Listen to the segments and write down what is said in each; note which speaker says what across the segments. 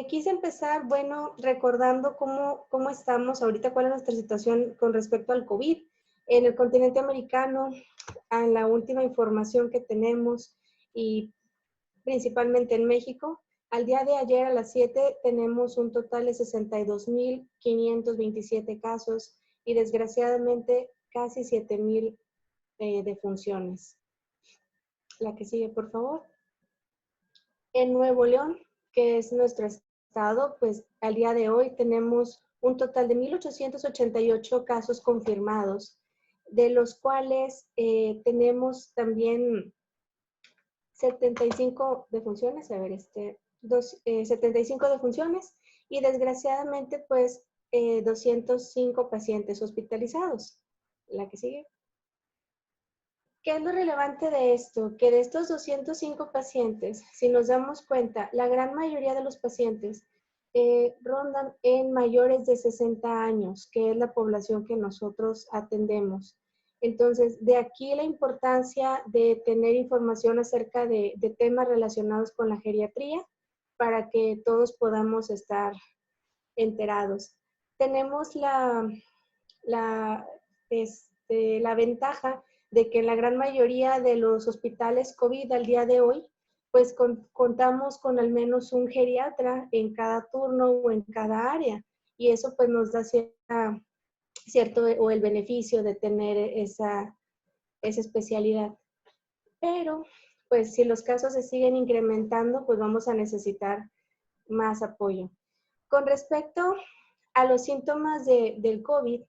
Speaker 1: Quise empezar, bueno, recordando cómo estamos ahorita, cuál es nuestra situación con respecto al COVID en el continente americano, a la última información que tenemos y principalmente en México. Al día de ayer a las 7 tenemos un total de 62.527 casos y desgraciadamente casi 7,000 defunciones. La que sigue, por favor. En Nuevo León, que es nuestro estado, pues al día de hoy tenemos un total de 1,888 casos confirmados, de los cuales tenemos también 75 defunciones, 75 defunciones y desgraciadamente pues 205 pacientes hospitalizados. La que sigue. ¿Qué es lo relevante de esto? Que de estos 205 pacientes, si nos damos cuenta, la gran mayoría de los pacientes rondan en mayores de 60 años, que es la población que nosotros atendemos. Entonces, de aquí la importancia de tener información acerca de temas relacionados con la geriatría para que todos podamos estar enterados. Tenemos la ventaja de que en la gran mayoría de los hospitales COVID al día de hoy, pues contamos con al menos un geriatra en cada turno o en cada área. Y eso pues nos da cierto o el beneficio de tener esa especialidad. Pero pues si los casos se siguen incrementando, pues vamos a necesitar más apoyo. Con respecto a los síntomas del COVID,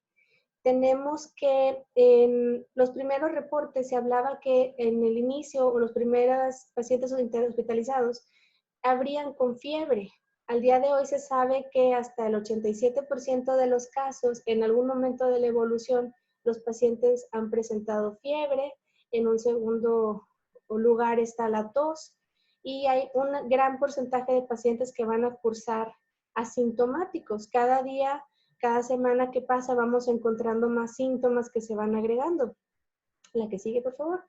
Speaker 1: tenemos que en los primeros reportes se hablaba que en el inicio o los primeros pacientes hospitalizados habrían con fiebre. Al día de hoy se sabe que hasta el 87% de los casos, en algún momento de la evolución, los pacientes han presentado fiebre. En un segundo lugar está la tos y hay un gran porcentaje de pacientes que van a cursar asintomáticos. Cada día, cada semana que pasa, vamos encontrando más síntomas que se van agregando. La que sigue, por favor.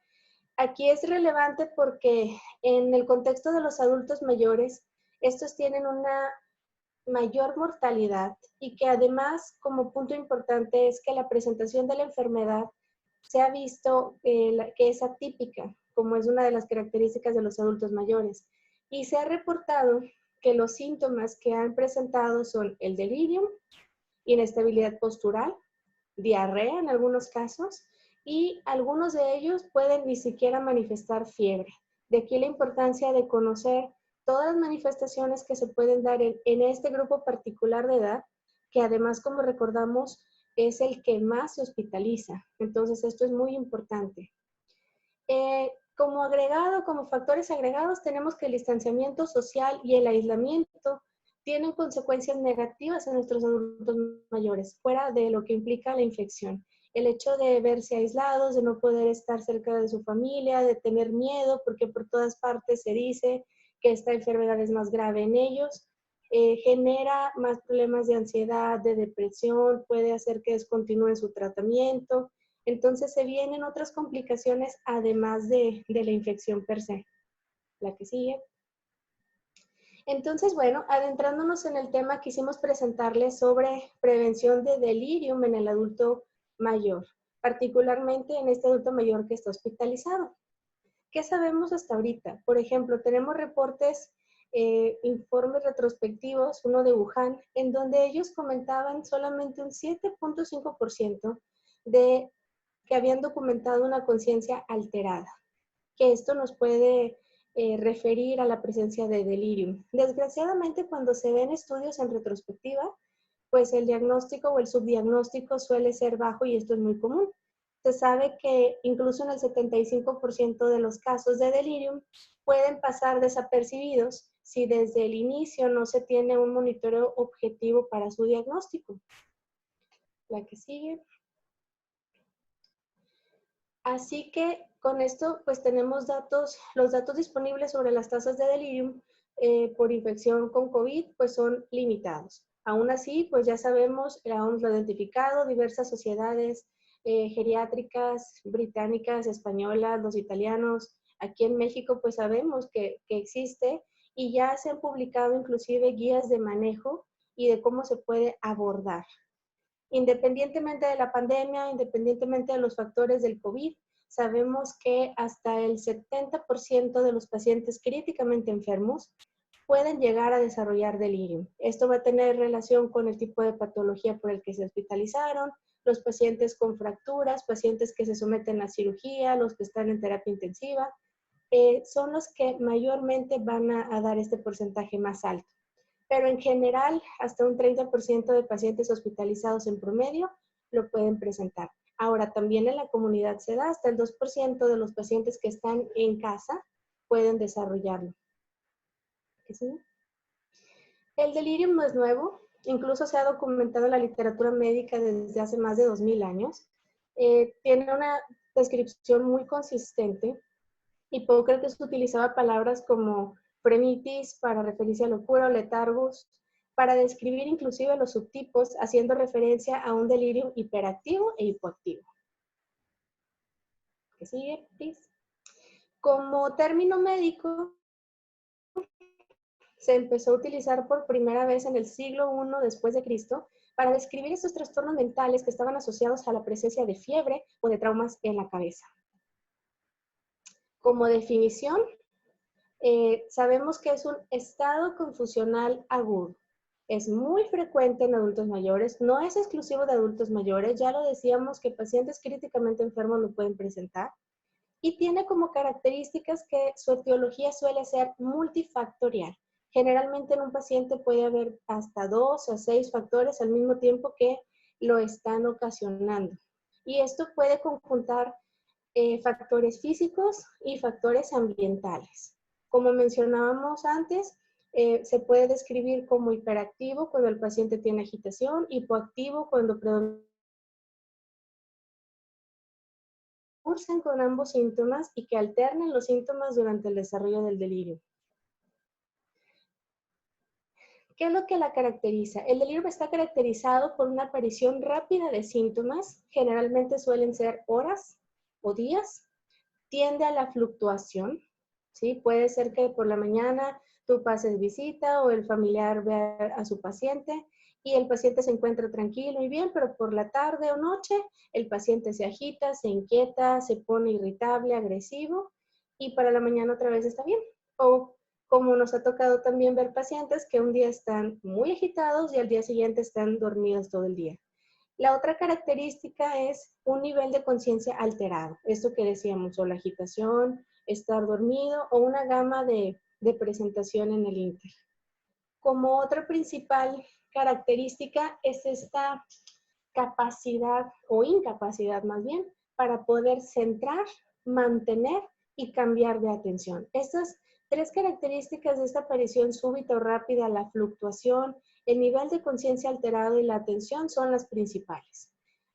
Speaker 1: Aquí es relevante porque en el contexto de los adultos mayores, estos tienen una mayor mortalidad y que además, como punto importante, es que la presentación de la enfermedad se ha visto que es atípica, como es una de las características de los adultos mayores. Y se ha reportado que los síntomas que han presentado son el delirium, inestabilidad postural, diarrea en algunos casos, y algunos de ellos pueden ni siquiera manifestar fiebre. De aquí la importancia de conocer todas las manifestaciones que se pueden dar en este grupo particular de edad, que además, como recordamos, es el que más se hospitaliza. Entonces, esto es muy importante. Como agregado, como factores agregados, tenemos que el distanciamiento social y el aislamiento tienen consecuencias negativas en nuestros adultos mayores, fuera de lo que implica la infección. El hecho de verse aislados, de no poder estar cerca de su familia, de tener miedo, porque por todas partes se dice que esta enfermedad es más grave en ellos, genera más problemas de ansiedad, de depresión, puede hacer que descontinúen su tratamiento. Entonces se vienen otras complicaciones además de la infección per se. La que sigue. Entonces, bueno, adentrándonos en el tema, quisimos presentarles sobre prevención de delirium en el adulto mayor, particularmente en este adulto mayor que está hospitalizado. ¿Qué sabemos hasta ahorita? Por ejemplo, tenemos reportes, informes retrospectivos, uno de Wuhan, en donde ellos comentaban solamente un 7.5% de que habían documentado una conciencia alterada, que esto nos puede referir a la presencia de delirium. Desgraciadamente, cuando se ven estudios en retrospectiva, pues el diagnóstico o el subdiagnóstico suele ser bajo y esto es muy común. Se sabe que incluso en el 75% de los casos de delirium pueden pasar desapercibidos si desde el inicio no se tiene un monitoreo objetivo para su diagnóstico. La que sigue. Así que con esto pues tenemos los datos disponibles sobre las tasas de delirium por infección con COVID pues son limitados. Aún así pues ya sabemos, la OMS lo ha identificado, diversas sociedades geriátricas, británicas, españolas, los italianos, aquí en México pues sabemos que existe y ya se han publicado inclusive guías de manejo y de cómo se puede abordar. Independientemente de la pandemia, independientemente de los factores del COVID, sabemos que hasta el 70% de los pacientes críticamente enfermos pueden llegar a desarrollar delirio. Esto va a tener relación con el tipo de patología por el que se hospitalizaron, los pacientes con fracturas, pacientes que se someten a cirugía, los que están en terapia intensiva, son los que mayormente van a dar este porcentaje más alto. Pero en general, hasta un 30% de pacientes hospitalizados en promedio lo pueden presentar. Ahora, también en la comunidad se da, hasta el 2% de los pacientes que están en casa pueden desarrollarlo. ¿Qué sigue? El delirium no es nuevo, incluso se ha documentado en la literatura médica desde hace más de 2000 años. Tiene una descripción muy consistente. Hipócrates utilizaba palabras como frenitis para referirse a locura o letargos, para describir inclusive los subtipos, haciendo referencia a un delirio hiperactivo e hipoactivo. ¿Qué sigue, please? Como término médico, se empezó a utilizar por primera vez en el siglo I después de Cristo para describir estos trastornos mentales que estaban asociados a la presencia de fiebre o de traumas en la cabeza. Como definición, sabemos que es un estado confusional agudo. Es muy frecuente en adultos mayores, no es exclusivo de adultos mayores, ya lo decíamos que pacientes críticamente enfermos lo pueden presentar, y tiene como características que su etiología suele ser multifactorial. Generalmente en un paciente puede haber hasta 2 o 6 factores al mismo tiempo que lo están ocasionando. Y esto puede conjuntar factores físicos y factores ambientales. Como mencionábamos antes, se puede describir como hiperactivo cuando el paciente tiene agitación, hipoactivo cuando cursan con ambos síntomas y que alternen los síntomas durante el desarrollo del delirio. ¿Qué es lo que la caracteriza? El delirio está caracterizado por una aparición rápida de síntomas, generalmente suelen ser horas o días, tiende a la fluctuación, ¿sí? Puede ser que por la mañana tú pases visita o el familiar vea a su paciente y el paciente se encuentra tranquilo y bien, pero por la tarde o noche el paciente se agita, se inquieta, se pone irritable, agresivo y para la mañana otra vez está bien. O como nos ha tocado también ver pacientes que un día están muy agitados y al día siguiente están dormidos todo el día. La otra característica es un nivel de conciencia alterado. Esto que decíamos, o la agitación, estar dormido o una gama de presentación en el inter. Como otra principal característica es esta capacidad o incapacidad más bien para poder centrar, mantener y cambiar de atención. Estas tres características de esta aparición súbita o rápida, la fluctuación, el nivel de conciencia alterado y la atención son las principales.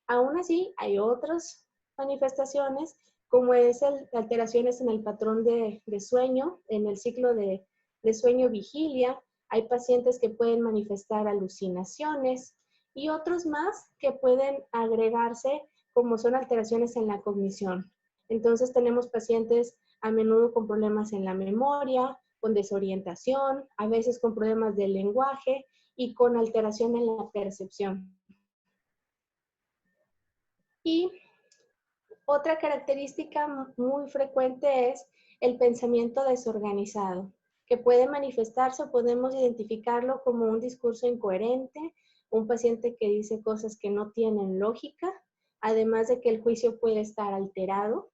Speaker 1: Aún así, hay otras manifestaciones como es alteraciones en el patrón de sueño, en el ciclo de sueño-vigilia. Hay pacientes que pueden manifestar alucinaciones, y otros más que pueden agregarse como son alteraciones en la cognición. Entonces tenemos pacientes a menudo con problemas en la memoria, con desorientación, a veces con problemas del lenguaje y con alteración en la percepción. Y otra característica muy frecuente es el pensamiento desorganizado, que puede manifestarse o podemos identificarlo como un discurso incoherente, un paciente que dice cosas que no tienen lógica, además de que el juicio puede estar alterado.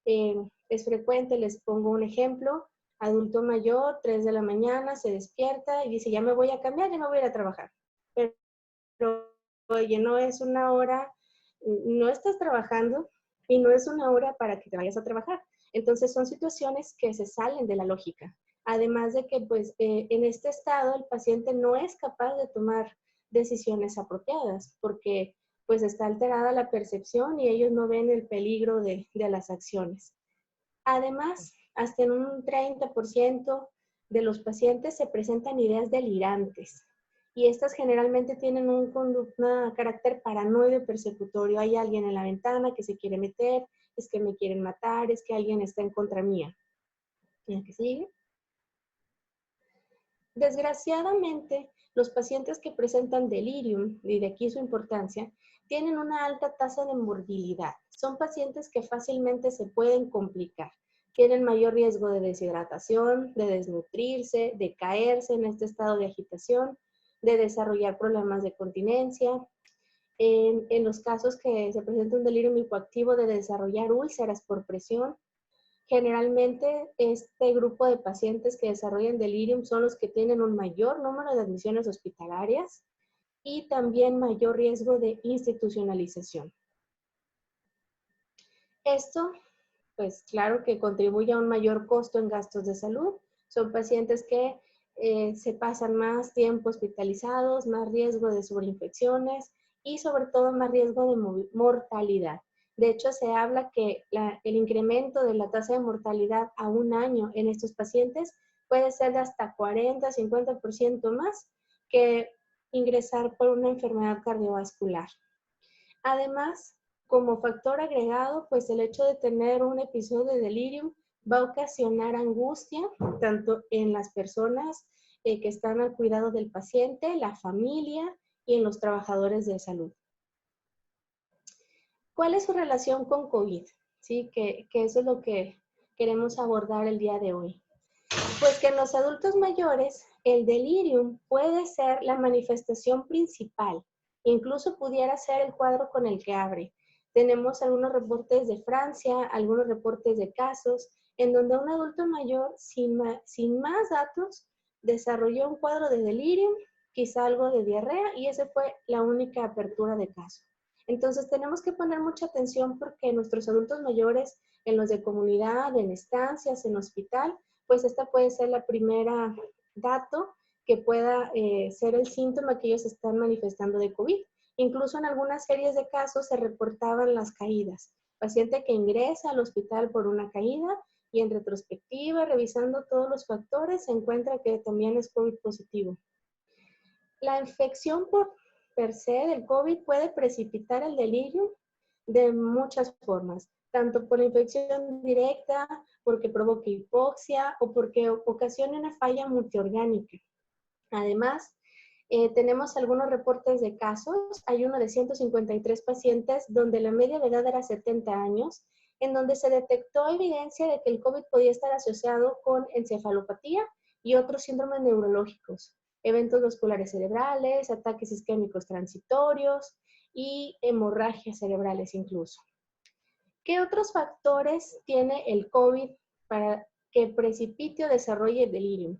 Speaker 1: Es frecuente, les pongo un ejemplo, adulto mayor, 3 de la mañana, se despierta y dice, ya me voy a cambiar, ya me voy a ir a trabajar. Pero oye, no es una hora, no estás trabajando y no es una hora para que te vayas a trabajar. Entonces son situaciones que se salen de la lógica. Además de que pues en este estado el paciente no es capaz de tomar decisiones apropiadas porque pues está alterada la percepción y ellos no ven el peligro de las acciones. Además, hasta en un 30% de los pacientes se presentan ideas delirantes y estas generalmente tienen un carácter paranoide persecutorio. Hay alguien en la ventana que se quiere meter, es que me quieren matar, es que alguien está en contra mía. ¿Y el que sigue? Desgraciadamente, los pacientes que presentan delirium, y de aquí su importancia, tienen una alta tasa de morbilidad. Son pacientes que fácilmente se pueden complicar. Tienen mayor riesgo de deshidratación, de desnutrirse, de caerse en este estado de agitación, de desarrollar problemas de continencia. En los casos que se presenta un delirio hipoactivo, de desarrollar úlceras por presión. Generalmente, este grupo de pacientes que desarrollan delirium son los que tienen un mayor número de admisiones hospitalarias y también mayor riesgo de institucionalización. Esto, pues claro que contribuye a un mayor costo en gastos de salud. Son pacientes que se pasan más tiempo hospitalizados, más riesgo de sobreinfecciones y sobre todo más riesgo de mortalidad. De hecho, se habla que el incremento de la tasa de mortalidad a un año en estos pacientes puede ser de hasta 40-50% más que ingresar por una enfermedad cardiovascular. Además, como factor agregado, pues el hecho de tener un episodio de delirium va a ocasionar angustia tanto en las personas que están al cuidado del paciente, la familia y en los trabajadores de salud. ¿Cuál es su relación con COVID? Sí, que eso es lo que queremos abordar el día de hoy. Pues que en los adultos mayores el delirium puede ser la manifestación principal, incluso pudiera ser el cuadro con el que abre. Tenemos algunos reportes de Francia, algunos reportes de casos en donde un adulto mayor sin más datos desarrolló un cuadro de delirium, quizá algo de diarrea, y esa fue la única apertura de caso. Entonces tenemos que poner mucha atención porque nuestros adultos mayores en los de comunidad, en estancias, en hospital, pues esta puede ser la primera dato que pueda ser el síntoma que ellos están manifestando de COVID. Incluso en algunas series de casos se reportaban las caídas. Paciente que ingresa al hospital por una caída y en retrospectiva, revisando todos los factores, se encuentra que también es COVID positivo. La infección por per se del COVID puede precipitar el delirio de muchas formas, tanto por infección directa, porque provoque hipoxia o porque ocasione una falla multiorgánica. Además, tenemos algunos reportes de casos. Hay uno de 153 pacientes donde la media de edad era 70 años, en donde se detectó evidencia de que el COVID podía estar asociado con encefalopatía y otros síndromes neurológicos, eventos vasculares cerebrales, ataques isquémicos transitorios y hemorragias cerebrales incluso. ¿Qué otros factores tiene el COVID para que precipite o desarrolle el delirium?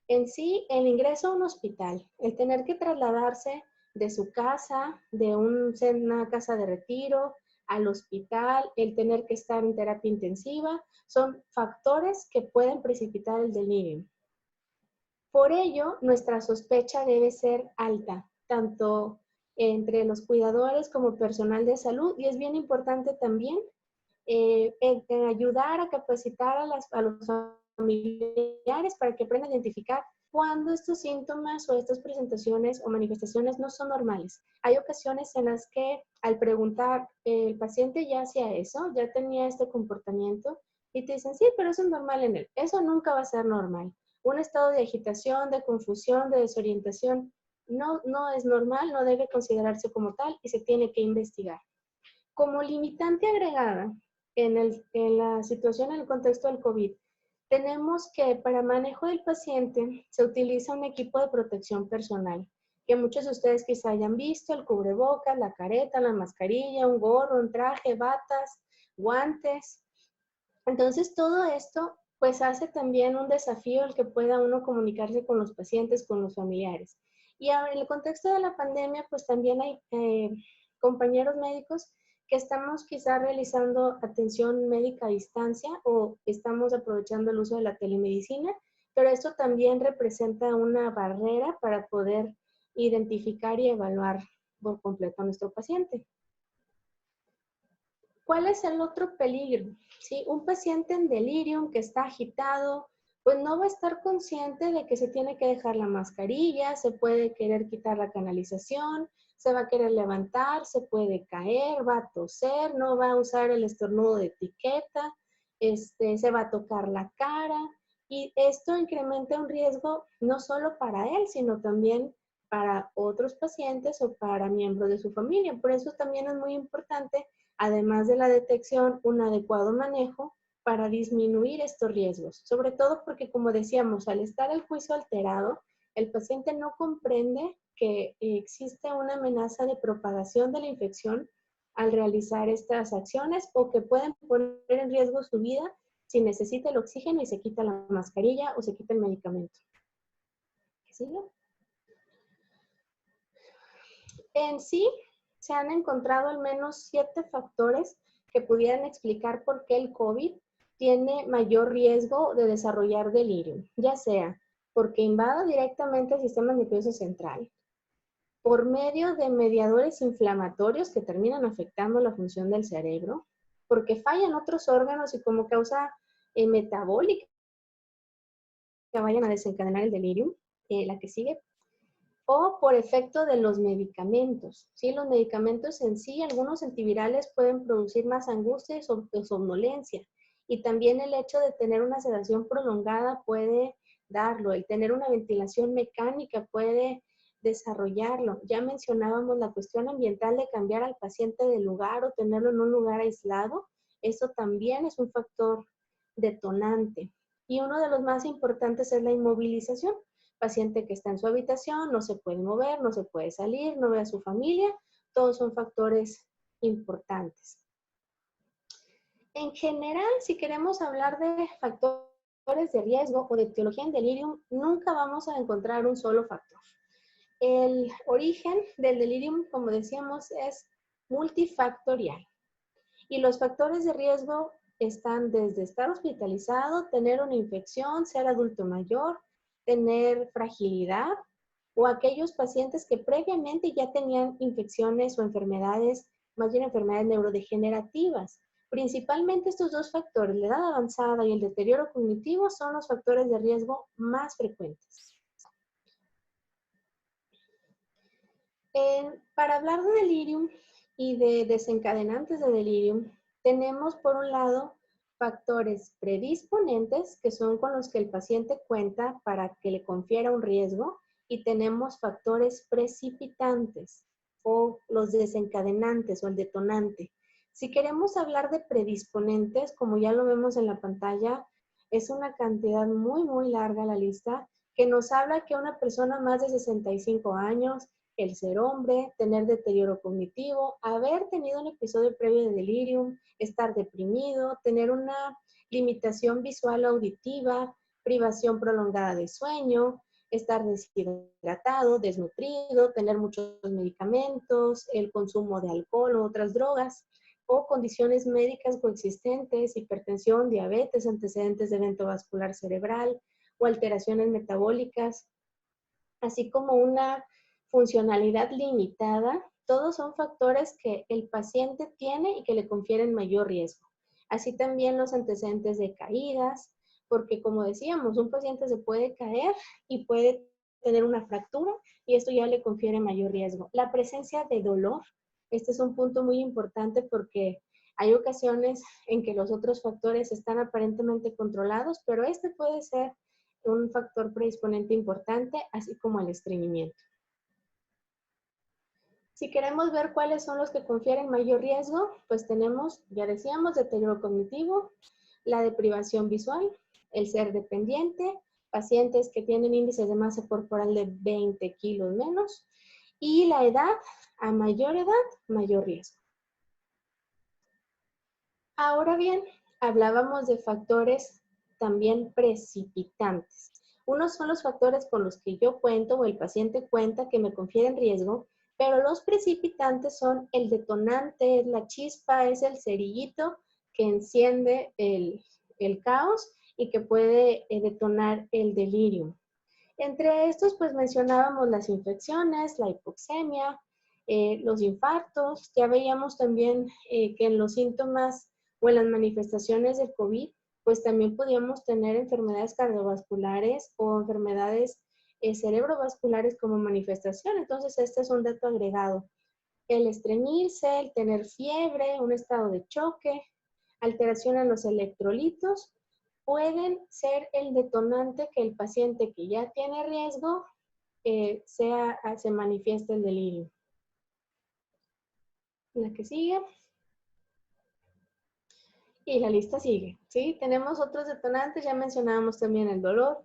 Speaker 1: En sí, el ingreso a un hospital, el tener que trasladarse de su casa, de una casa de retiro, al hospital, el tener que estar en terapia intensiva, son factores que pueden precipitar el delirium. Por ello, nuestra sospecha debe ser alta, tanto entre los cuidadores como personal de salud, y es bien importante también en ayudar a capacitar a los familiares para que aprendan a identificar cuando estos síntomas o estas presentaciones o manifestaciones no son normales. Hay ocasiones en las que al preguntar, el paciente ya hacía eso, ya tenía este comportamiento, y te dicen, sí, pero eso es normal en él. Eso nunca va a ser normal. Un estado de agitación, de confusión, de desorientación, no es normal, no debe considerarse como tal y se tiene que investigar. Como limitante agregada en la situación, en el contexto del COVID, tenemos que para manejo del paciente se utiliza un equipo de protección personal, que muchos de ustedes quizá hayan visto, el cubrebocas, la careta, la mascarilla, un gorro, un traje, batas, guantes. Entonces todo esto pues hace también un desafío el que pueda uno comunicarse con los pacientes, con los familiares. Y ahora en el contexto de la pandemia pues también hay compañeros médicos que estamos quizá realizando atención médica a distancia o estamos aprovechando el uso de la telemedicina, pero esto también representa una barrera para poder identificar y evaluar por completo a nuestro paciente. ¿Cuál es el otro peligro? ¿Sí? Un paciente en delirium que está agitado, pues no va a estar consciente de que se tiene que dejar la mascarilla, se puede querer quitar la canalización, se va a querer levantar, se puede caer, va a toser, no va a usar el estornudo de etiqueta, se va a tocar la cara, Y esto incrementa un riesgo no solo para él, sino también para otros pacientes o para miembros de su familia. Por eso también es muy importante, además de la detección, un adecuado manejo para disminuir estos riesgos. Sobre todo porque, como decíamos, al estar el juicio alterado, el paciente no comprende que existe una amenaza de propagación de la infección al realizar estas acciones o que pueden poner en riesgo su vida si necesita el oxígeno y se quita la mascarilla o se quita el medicamento. ¿Qué sigue? En sí, se han encontrado al menos 7 factores que pudieran explicar por qué el COVID tiene mayor riesgo de desarrollar delirio, ya sea porque invada directamente el sistema nervioso central, por medio de mediadores inflamatorios que terminan afectando la función del cerebro, porque fallan otros órganos y como causa metabólica que vayan a desencadenar el delirium, la que sigue, o por efecto de los medicamentos. ¿Sí? Los medicamentos en sí, algunos antivirales pueden producir más angustia y somnolencia. Y también el hecho de tener una sedación prolongada puede darlo. El tener una ventilación mecánica puede desarrollarlo. Ya mencionábamos la cuestión ambiental de cambiar al paciente de lugar o tenerlo en un lugar aislado. Eso también es un factor detonante. Y uno de los más importantes es la inmovilización. Paciente que está en su habitación, no se puede mover, no se puede salir, no ve a su familia, todos son factores importantes. En general, si queremos hablar de factores de riesgo o de etiología en delirium, nunca vamos a encontrar un solo factor. El origen del delirium, como decíamos, es multifactorial. Y los factores de riesgo están desde estar hospitalizado, tener una infección, ser adulto mayor, tener fragilidad o aquellos pacientes que previamente ya tenían infecciones o enfermedades, más bien enfermedades neurodegenerativas. Principalmente estos dos factores, la edad avanzada y el deterioro cognitivo, son los factores de riesgo más frecuentes. Para hablar de delirium y de desencadenantes de delirium, tenemos por un lado factores predisponentes, que son con los que el paciente cuenta para que le confiera un riesgo, y tenemos factores precipitantes o los desencadenantes o el detonante. Si queremos hablar de predisponentes, como ya lo vemos en la pantalla, es una cantidad muy larga la lista que nos habla que una persona más de 65 años, el ser hombre, tener deterioro cognitivo, haber tenido un episodio previo de delirium, estar deprimido, tener una limitación visual o auditiva, privación prolongada de sueño, estar deshidratado, desnutrido, tener muchos medicamentos, el consumo de alcohol o otras drogas, o condiciones médicas coexistentes, hipertensión, diabetes, antecedentes de evento vascular cerebral o alteraciones metabólicas, así como una funcionalidad limitada, todos son factores que el paciente tiene y que le confieren mayor riesgo. Así también los antecedentes de caídas, porque como decíamos, un paciente se puede caer y puede tener una fractura y esto ya le confiere mayor riesgo. La presencia de dolor, este es un punto muy importante porque hay ocasiones en que los otros factores están aparentemente controlados, pero este puede ser un factor predisponente importante, así como el estreñimiento. Si queremos ver cuáles son los que confieren mayor riesgo, pues tenemos, ya decíamos, deterioro cognitivo, la deprivación visual, el ser dependiente, pacientes que tienen índices de masa corporal de 20 kilos menos, y la edad, a mayor edad, mayor riesgo. Ahora bien, hablábamos de factores también precipitantes. Unos son los factores con los que yo cuento o el paciente cuenta que me confieren riesgo, pero los precipitantes son el detonante, es la chispa, es el cerillito que enciende el caos y que puede detonar el delirio. Entre estos, pues mencionábamos las infecciones, la hipoxemia, los infartos. Ya veíamos también que en los síntomas o en las manifestaciones del COVID, pues también podíamos tener enfermedades cardiovasculares o enfermedades cerebrovasculares como manifestación. Entonces, este es un dato agregado. El estreñirse, el tener fiebre, un estado de choque, alteración en los electrolitos pueden ser el detonante que el paciente que ya tiene riesgo se manifieste el delirio. La que sigue. Y la lista sigue, ¿sí? Tenemos otros detonantes, ya mencionábamos también el dolor,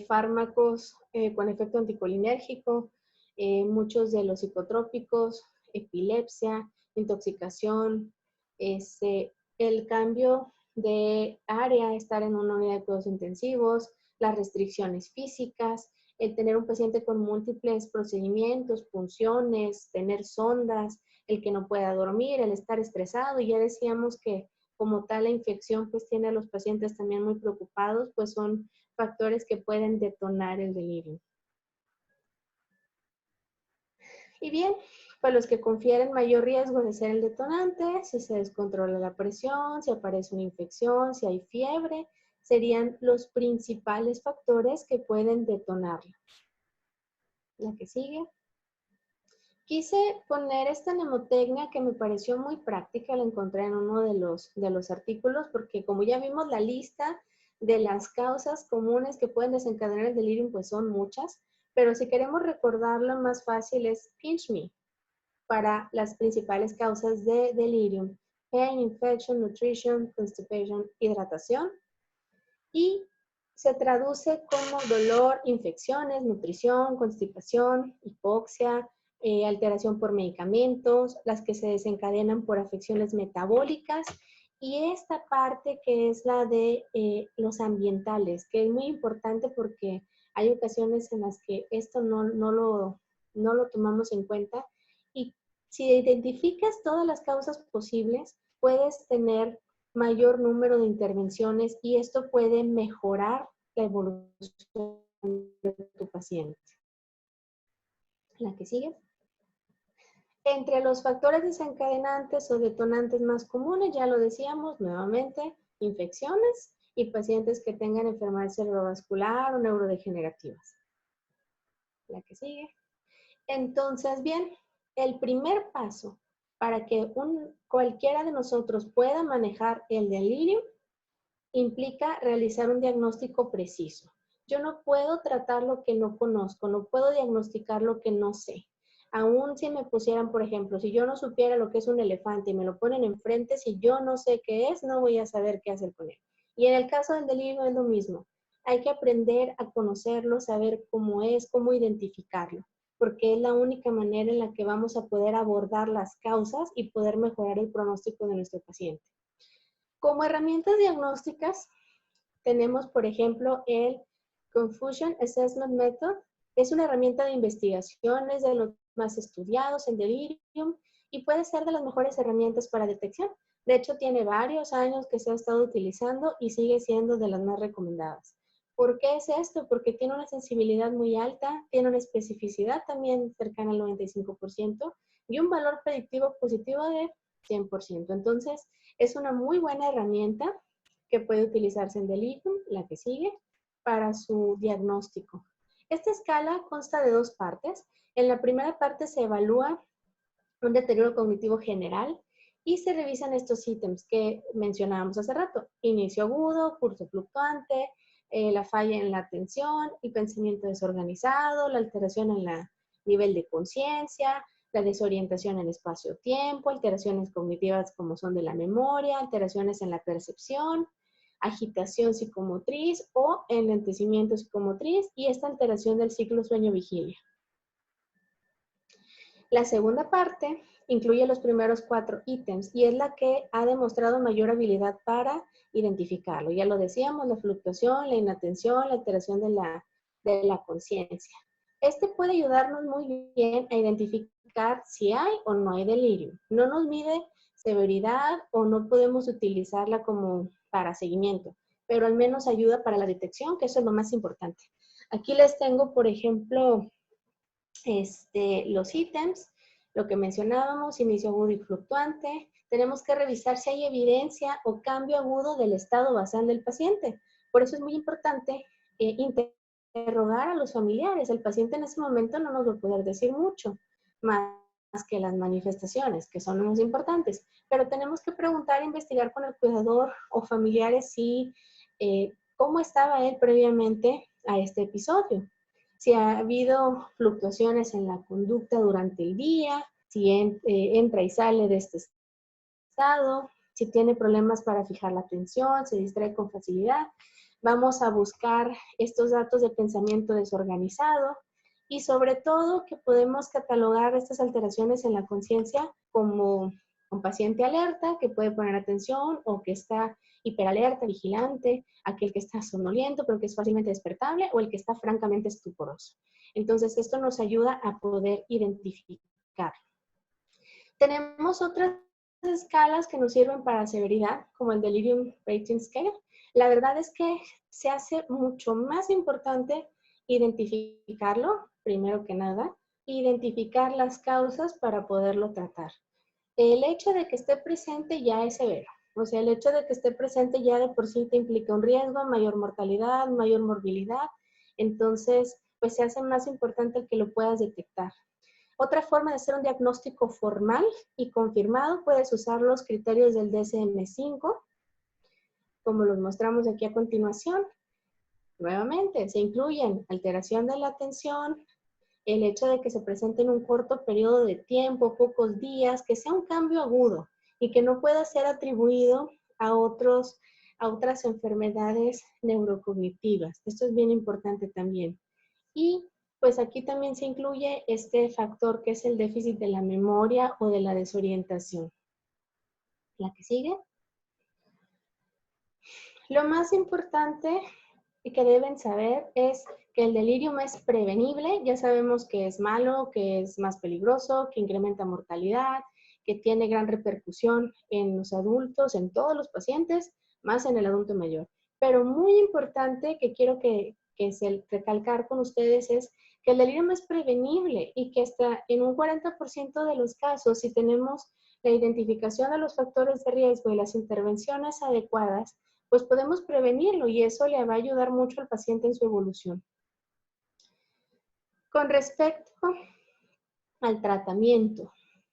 Speaker 1: fármacos con efecto anticolinérgico, muchos de los psicotrópicos, epilepsia, intoxicación, el cambio de área, estar en una unidad de cuidados intensivos, las restricciones físicas, el tener un paciente con múltiples procedimientos, punciones, tener sondas, el que no pueda dormir, el estar estresado, y ya decíamos que como tal la infección pues tiene a los pacientes también muy preocupados, pues son factores que pueden detonar el delirio. Y bien, pues los que confieren mayor riesgo de ser el detonante, si se descontrola la presión, si aparece una infección, si hay fiebre, serían los principales factores que pueden detonarla. La que sigue. Quise poner esta mnemotecnia que me pareció muy práctica, la encontré en uno de los artículos, porque como ya vimos la lista de las causas comunes que pueden desencadenar el delirium, pues son muchas, pero si queremos recordarlo más fácil es pinch me para las principales causas de delirium: pain, infection, nutrition, constipation, hidratación, y se traduce como dolor, infecciones, nutrición, constipación, hipoxia, alteración por medicamentos, las que se desencadenan por afecciones metabólicas, y esta parte que es la de los ambientales, que es muy importante porque hay ocasiones en las que esto no lo tomamos en cuenta, y si identificas todas las causas posibles, puedes tener mayor número de intervenciones y esto puede mejorar la evolución de tu paciente. La que sigue. Entre los factores desencadenantes o detonantes más comunes, ya lo decíamos nuevamente, infecciones y pacientes que tengan enfermedad cerebrovascular o neurodegenerativas. La que sigue. Entonces, bien, el primer paso para que cualquiera de nosotros pueda manejar el delirio implica realizar un diagnóstico preciso. Yo no puedo tratar lo que no conozco, no puedo diagnosticar lo que no sé. Aún si me pusieran, por ejemplo, si yo no supiera lo que es un elefante y me lo ponen enfrente, si yo no sé qué es, no voy a saber qué hacer con él. Y en el caso del delirio es lo mismo. Hay que aprender a conocerlo, saber cómo es, cómo identificarlo, porque es la única manera en la que vamos a poder abordar las causas y poder mejorar el pronóstico de nuestro paciente. Como herramientas diagnósticas, tenemos, por ejemplo, el Confusion Assessment Method. Es una herramienta de investigación, es de los más estudiados en delirium y puede ser de las mejores herramientas para detección. De hecho, tiene varios años que se ha estado utilizando y sigue siendo de las más recomendadas. ¿Por qué es esto? Porque tiene una sensibilidad muy alta, tiene una especificidad también cercana al 95% y un valor predictivo positivo de 100%. Entonces, es una muy buena herramienta que puede utilizarse en delirium, la que sigue, para su diagnóstico. Esta escala consta de dos partes. En la primera parte se evalúa un deterioro cognitivo general y se revisan estos ítems que mencionábamos hace rato: inicio agudo, curso fluctuante, la falla en la atención, el pensamiento desorganizado, la alteración en el nivel de conciencia, la desorientación en espacio-tiempo, alteraciones cognitivas como son de la memoria, alteraciones en la percepción, agitación psicomotriz o enlentecimiento psicomotriz, y esta alteración del ciclo sueño-vigilia. La segunda parte incluye los primeros 4 ítems y es la que ha demostrado mayor habilidad para identificarlo. Ya lo decíamos: la fluctuación, la inatención, la alteración de la conciencia. Este puede ayudarnos muy bien a identificar si hay o no hay delirio. No nos mide severidad o no podemos utilizarla como para seguimiento, pero al menos ayuda para la detección, que eso es lo más importante. Aquí les tengo, por ejemplo, los ítems, lo que mencionábamos: inicio agudo y fluctuante. Tenemos que revisar si hay evidencia o cambio agudo del estado basal del paciente. Por eso es muy importante interrogar a los familiares. El paciente en ese momento no nos va a poder decir mucho, más que las manifestaciones, que son los importantes, pero tenemos que preguntar e investigar con el cuidador o familiares si cómo estaba él previamente a este episodio, si ha habido fluctuaciones en la conducta durante el día, si entra y sale de este estado, si tiene problemas para fijar la atención, se distrae con facilidad. Vamos a buscar estos datos de pensamiento desorganizado y sobre todo que podemos catalogar estas alteraciones en la conciencia como un paciente alerta que puede poner atención o que está hiperalerta, vigilante, aquel que está somnoliento pero que es fácilmente despertable o el que está francamente estuporoso. Entonces esto nos ayuda a poder identificar. Tenemos otras escalas que nos sirven para severidad, como el Delirium Rating Scale. La verdad es que se hace mucho más importante identificarlo, primero que nada, identificar las causas para poderlo tratar. El hecho de que esté presente ya es severo. O sea, el hecho de que esté presente ya de por sí te implica un riesgo, mayor mortalidad, mayor morbilidad. Entonces, pues se hace más importante el que lo puedas detectar. Otra forma de hacer un diagnóstico formal y confirmado, puedes usar los criterios del DSM-5, como los mostramos aquí a continuación. Nuevamente, se incluyen alteración de la atención, el hecho de que se presente en un corto periodo de tiempo, pocos días, que sea un cambio agudo y que no pueda ser atribuido a otras enfermedades neurocognitivas. Esto es bien importante también. Y pues aquí también se incluye este factor que es el déficit de la memoria o de la desorientación. La que sigue. Lo más importante que deben saber es que el delirium es prevenible. Ya sabemos que es malo, que es más peligroso, que incrementa mortalidad, que tiene gran repercusión en los adultos, en todos los pacientes, más en el adulto mayor. Pero muy importante que quiero que se recalcar con ustedes es que el delirium es prevenible y que hasta en un 40% de los casos, si tenemos la identificación de los factores de riesgo y las intervenciones adecuadas, pues podemos prevenirlo y eso le va a ayudar mucho al paciente en su evolución. Con respecto al tratamiento,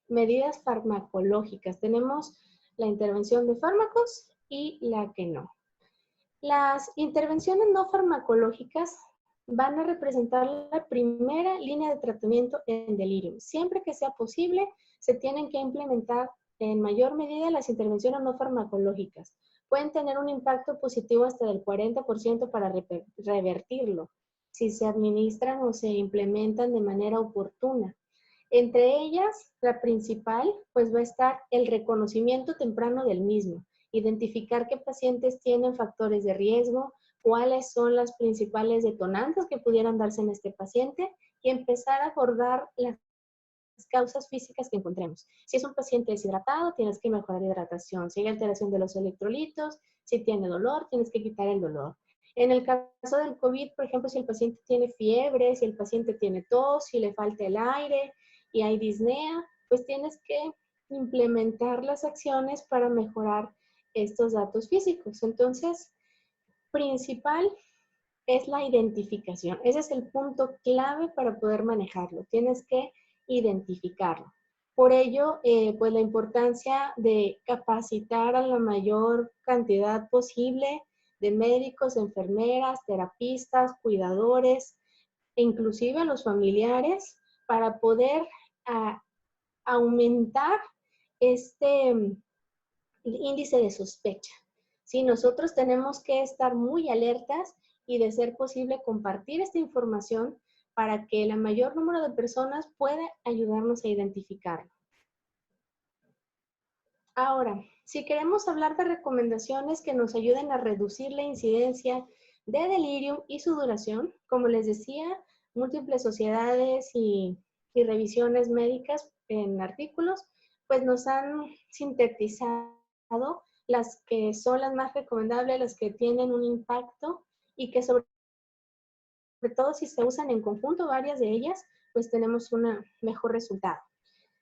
Speaker 1: medidas farmacológicas, tenemos la intervención de fármacos y la que no. Las intervenciones no farmacológicas van a representar la primera línea de tratamiento en delirium. Siempre que sea posible, se tienen que implementar en mayor medida las intervenciones no farmacológicas. Pueden tener un impacto positivo hasta del 40% para revertirlo, si se administran o se implementan de manera oportuna. Entre ellas, la principal, pues va a estar el reconocimiento temprano del mismo, identificar qué pacientes tienen factores de riesgo, cuáles son las principales detonantes que pudieran darse en este paciente y empezar a abordar las causas físicas que encontremos. Si es un paciente deshidratado, tienes que mejorar la hidratación. Si hay alteración de los electrolitos, si tiene dolor, tienes que quitar el dolor. En el caso del COVID, por ejemplo, si el paciente tiene fiebre, si el paciente tiene tos, si le falta el aire y hay disnea, pues tienes que implementar las acciones para mejorar estos datos físicos. Entonces, principal es la identificación. Ese es el punto clave para poder manejarlo. Tienes que identificarlo. Por ello, pues la importancia de capacitar a la mayor cantidad posible de médicos, enfermeras, terapistas, cuidadores, e inclusive a los familiares para poder aumentar este índice de sospecha. ¿Sí? Nosotros tenemos que estar muy alertas y de ser posible compartir esta información para que el mayor número de personas pueda ayudarnos a identificarlo. Ahora, si queremos hablar de recomendaciones que nos ayuden a reducir la incidencia de delirium y su duración, como les decía, múltiples sociedades y revisiones médicas en artículos, pues nos han sintetizado las que son las más recomendables, las que tienen un impacto y que sobre todo si se usan en conjunto varias de ellas, pues tenemos un mejor resultado.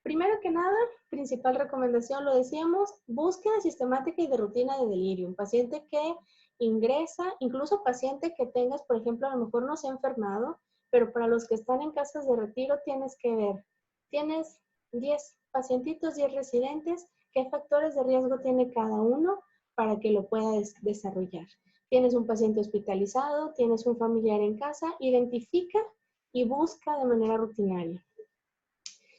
Speaker 1: Primero que nada, principal recomendación, lo decíamos, búsqueda sistemática y de rutina de delirium. Paciente que ingresa, incluso paciente que tengas, por ejemplo, a lo mejor no se ha enfermado, pero para los que están en casas de retiro tienes que ver, tienes 10 pacientitos, 10 residentes, ¿qué factores de riesgo tiene cada uno para que lo puedas desarrollar? Tienes un paciente hospitalizado, tienes un familiar en casa, identifica y busca de manera rutinaria.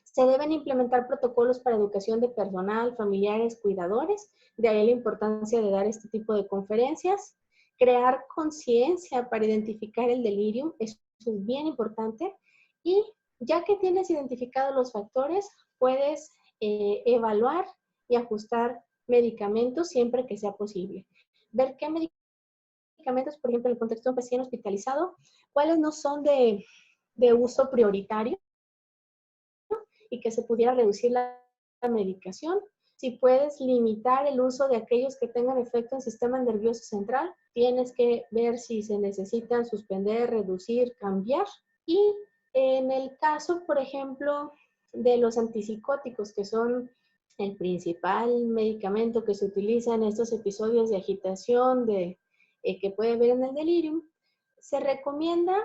Speaker 1: Se deben implementar protocolos para educación de personal, familiares, cuidadores, de ahí la importancia de dar este tipo de conferencias. Crear conciencia para identificar el delirium, eso es bien importante. Y ya que tienes identificados los factores, puedes evaluar y ajustar medicamentos siempre que sea posible. Ver qué medicamentos, por ejemplo, en el contexto de un paciente hospitalizado, cuáles no son de uso prioritario y que se pudiera reducir la medicación. Si puedes limitar el uso de aquellos que tengan efecto en el sistema nervioso central, tienes que ver si se necesitan suspender, reducir, cambiar. Y en el caso, por ejemplo, de los antipsicóticos, que son el principal medicamento que se utiliza en estos episodios de agitación que puede haber en el delirium, se recomienda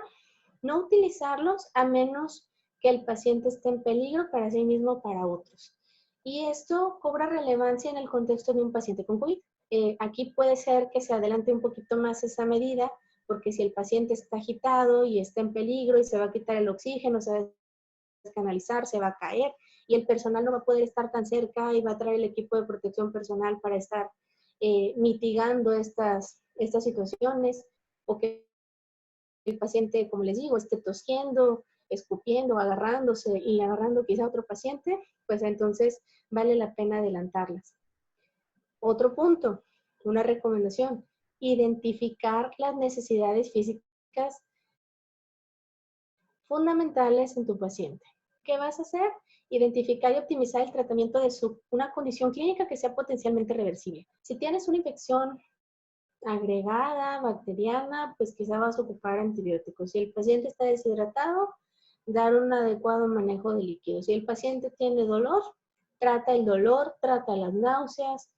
Speaker 1: no utilizarlos a menos que el paciente esté en peligro para sí mismo o para otros. Y esto cobra relevancia en el contexto de un paciente con COVID. Aquí puede ser que se adelante un poquito más esa medida, porque si el paciente está agitado y está en peligro y se va a quitar el oxígeno, se va a descanalizar, se va a caer y el personal no va a poder estar tan cerca y va a traer el equipo de protección personal para estar mitigando estas situaciones, o que el paciente, como les digo, esté tosiendo, escupiendo, agarrándose y agarrando quizá a otro paciente, pues entonces vale la pena adelantarlas. Otro punto, una recomendación, identificar las necesidades físicas fundamentales en tu paciente. ¿Qué vas a hacer? Identificar y optimizar el tratamiento de una condición clínica que sea potencialmente reversible. Si tienes una infección agregada, bacteriana, pues quizá vas a ocupar antibióticos. Si el paciente está deshidratado, dar un adecuado manejo de líquidos. Si el paciente tiene dolor, trata el dolor, trata las náuseas,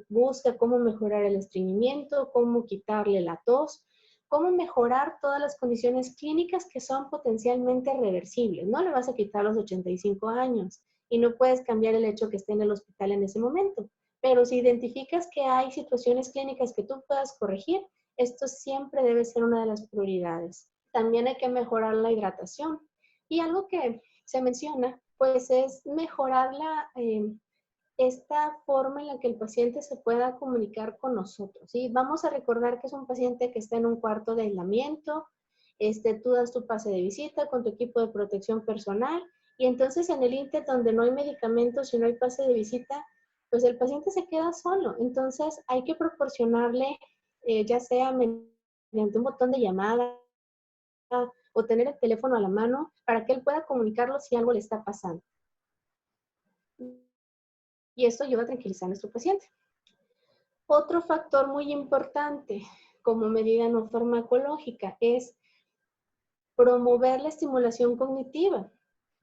Speaker 1: busca cómo mejorar el estreñimiento, cómo quitarle la tos, cómo mejorar todas las condiciones clínicas que son potencialmente reversibles. No le vas a quitar los 85 años y no puedes cambiar el hecho que esté en el hospital en ese momento. Pero si identificas que hay situaciones clínicas que tú puedas corregir, esto siempre debe ser una de las prioridades. También hay que mejorar la hidratación. Y algo que se menciona, pues es mejorar esta forma en la que el paciente se pueda comunicar con nosotros. ¿Sí? Vamos a recordar que es un paciente que está en un cuarto de aislamiento, tú das tu pase de visita con tu equipo de protección personal y entonces en el INTE donde no hay medicamentos y no hay pase de visita, pues el paciente se queda solo. Entonces hay que proporcionarle, ya sea mediante un botón de llamada o tener el teléfono a la mano para que él pueda comunicarlo si algo le está pasando. Y esto ayuda a tranquilizar a nuestro paciente. Otro factor muy importante como medida no farmacológica es promover la estimulación cognitiva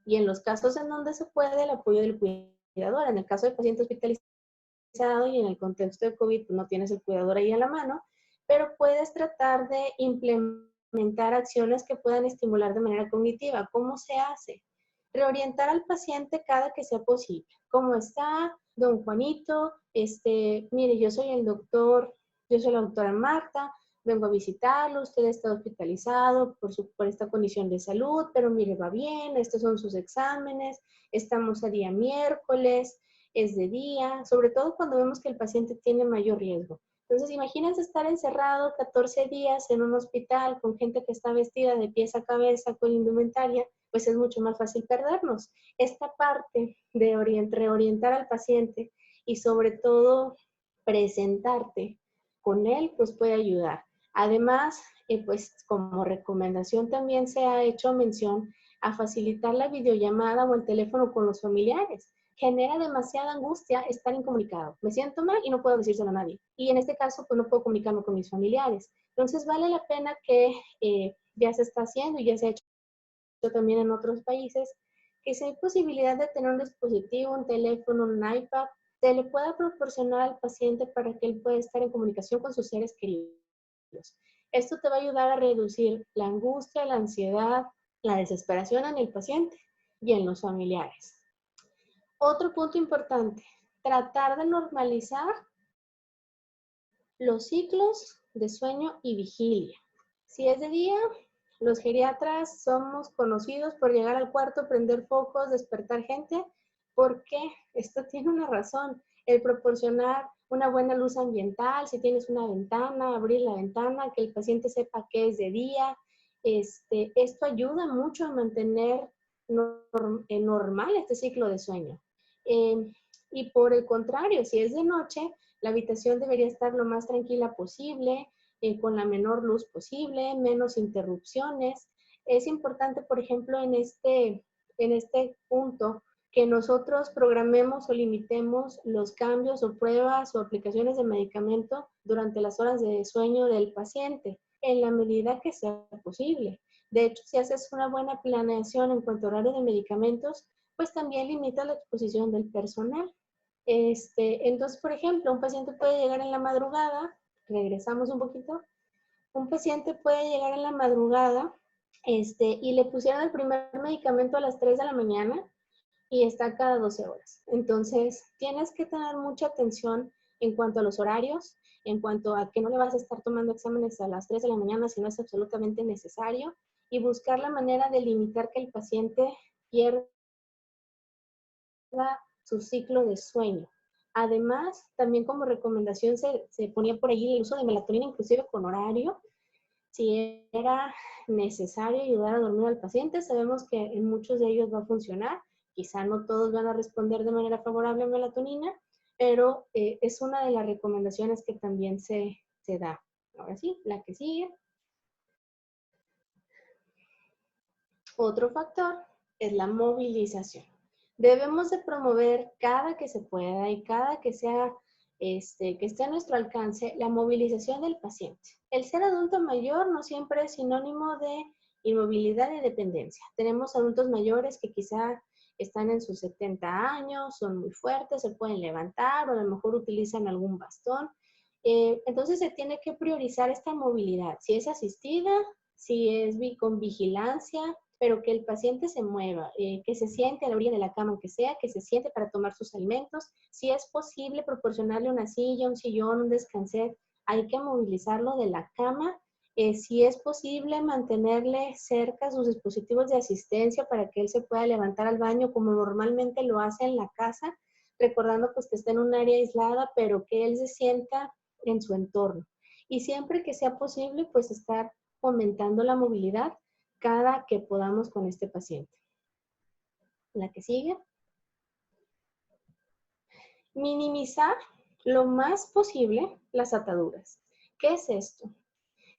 Speaker 1: y en los casos en donde se puede el apoyo del cuidador. En el caso del paciente hospitalizado y en el contexto de COVID pues no tienes el cuidador ahí a la mano, pero puedes tratar de implementar acciones que puedan estimular de manera cognitiva. ¿Cómo se hace? Reorientar al paciente cada que sea posible. ¿Cómo está, don Juanito? Mire, yo soy la doctora Marta, vengo a visitarlo, usted está hospitalizado por esta condición de salud, pero mire, va bien, estos son sus exámenes, estamos a día miércoles, es de día, sobre todo cuando vemos que el paciente tiene mayor riesgo. Entonces, imagínense estar encerrado 14 días en un hospital con gente que está vestida de pies a cabeza con indumentaria, pues es mucho más fácil perdernos. Esta parte de reorientar al paciente y sobre todo presentarte con él, pues puede ayudar. Además, pues como recomendación también se ha hecho mención a facilitar la videollamada o el teléfono con los familiares. Genera demasiada angustia estar incomunicado. Me siento mal y no puedo decírselo a nadie. Y en este caso, pues no puedo comunicarme con mis familiares. Entonces, vale la pena que ya se está haciendo y ya se ha hecho también en otros países, que si hay posibilidad de tener un dispositivo, un teléfono, un iPad, se le pueda proporcionar al paciente para que él pueda estar en comunicación con sus seres queridos. Esto te va a ayudar a reducir la angustia, la ansiedad, la desesperación en el paciente y en los familiares. Otro punto importante, tratar de normalizar los ciclos de sueño y vigilia. Si es de día, los geriatras somos conocidos por llegar al cuarto, prender focos, despertar gente. ¿Por qué? Esto tiene una razón. El proporcionar una buena luz ambiental, si tienes una ventana, abrir la ventana, que el paciente sepa que es de día. Esto ayuda mucho a mantener normal este ciclo de sueño. Y por el contrario, si es de noche, la habitación debería estar lo más tranquila posible, con la menor luz posible, menos interrupciones. Es importante, por ejemplo, en este punto, que nosotros programemos o limitemos los cambios o pruebas o aplicaciones de medicamento durante las horas de sueño del paciente, en la medida que sea posible. De hecho, si haces una buena planeación en cuanto a horario de medicamentos, pues también limita la exposición del personal. Entonces, por ejemplo, un paciente puede llegar en la madrugada, regresamos un poquito, un paciente puede llegar en la madrugada y le pusieron el primer medicamento a las 3 de la mañana y está cada 12 horas. Entonces, tienes que tener mucha atención en cuanto a los horarios, en cuanto a que no le vas a estar tomando exámenes a las 3 de la mañana si no es absolutamente necesario, y buscar la manera de limitar que el paciente pierda su ciclo de sueño. Además, también como recomendación se ponía por ahí el uso de melatonina, inclusive con horario, si era necesario ayudar a dormir al paciente. Sabemos que en muchos de ellos va a funcionar. Quizá no todos van a responder de manera favorable a melatonina, pero es una de las recomendaciones que también se da. Ahora sí, la que sigue. Otro factor es la movilización. Debemos de promover cada que se pueda y cada que sea que esté a nuestro alcance la movilización del paciente. El ser adulto mayor no siempre es sinónimo de inmovilidad y dependencia. Tenemos adultos mayores que quizá están en sus 70 años, son muy fuertes, se pueden levantar o a lo mejor utilizan algún bastón. Entonces se tiene que priorizar esta movilidad. Si es asistida, si es con vigilancia, pero que el paciente se mueva, que se siente a la orilla de la cama, aunque sea, que se siente para tomar sus alimentos. Si es posible proporcionarle una silla, un sillón, un descanser, hay que movilizarlo de la cama. Si es posible mantenerle cerca sus dispositivos de asistencia para que él se pueda levantar al baño como normalmente lo hace en la casa, recordando pues que está en un área aislada, pero que él se sienta en su entorno. Y siempre que sea posible, pues estar fomentando la movilidad cada que podamos con este paciente. La que sigue. Minimizar lo más posible las ataduras. ¿Qué es esto?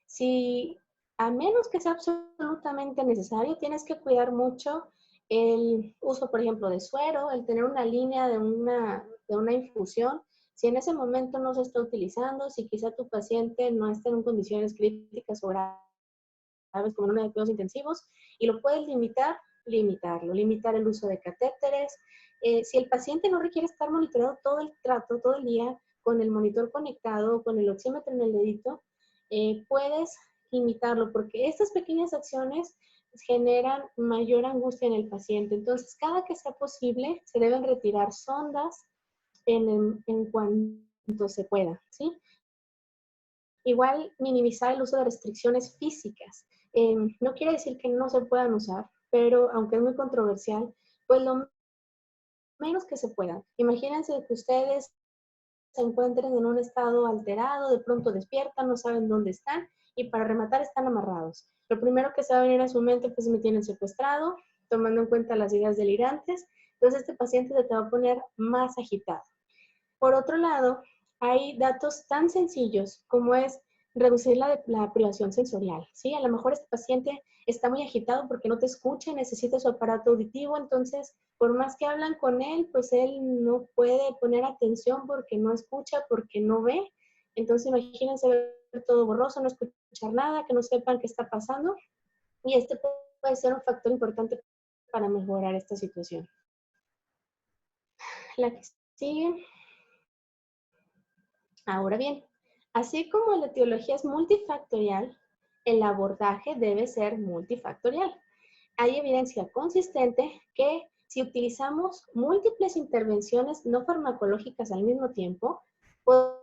Speaker 1: Si a menos que sea absolutamente necesario, tienes que cuidar mucho el uso, por ejemplo, de suero, el tener una línea de una infusión. Si en ese momento no se está utilizando, si quizá tu paciente no está en condiciones críticas o graves, como en una de cuidados intensivos, y lo puedes limitar, limitarlo, limitar el uso de catéteres. Si el paciente no requiere estar monitoreado todo el trato, todo el día, con el monitor conectado, con el oxímetro en el dedito, puedes limitarlo, porque estas pequeñas acciones generan mayor angustia en el paciente. Entonces, cada que sea posible, se deben retirar sondas en cuanto se pueda, ¿sí? Igual, minimizar el uso de restricciones físicas. No quiere decir que no se puedan usar, pero aunque es muy controversial, pues lo menos que se pueda. Imagínense que ustedes se encuentren en un estado alterado, de pronto despiertan, no saben dónde están y para rematar están amarrados. Lo primero que se va a venir a su mente, pues me tienen secuestrado, tomando en cuenta las ideas delirantes, entonces este paciente se te va a poner más agitado. Por otro lado, hay datos tan sencillos como es reducir la privación sensorial, ¿sí? A lo mejor este paciente está muy agitado porque no te escucha, necesita su aparato auditivo, entonces, por más que hablan con él, pues él no puede poner atención porque no escucha, porque no ve. Entonces, imagínense ver todo borroso, no escuchar nada, que no sepan qué está pasando. Y este puede ser un factor importante para mejorar esta situación. La que sigue. Ahora bien, así como la etiología es multifactorial, el abordaje debe ser multifactorial. Hay evidencia consistente que si utilizamos múltiples intervenciones no farmacológicas al mismo tiempo, podemos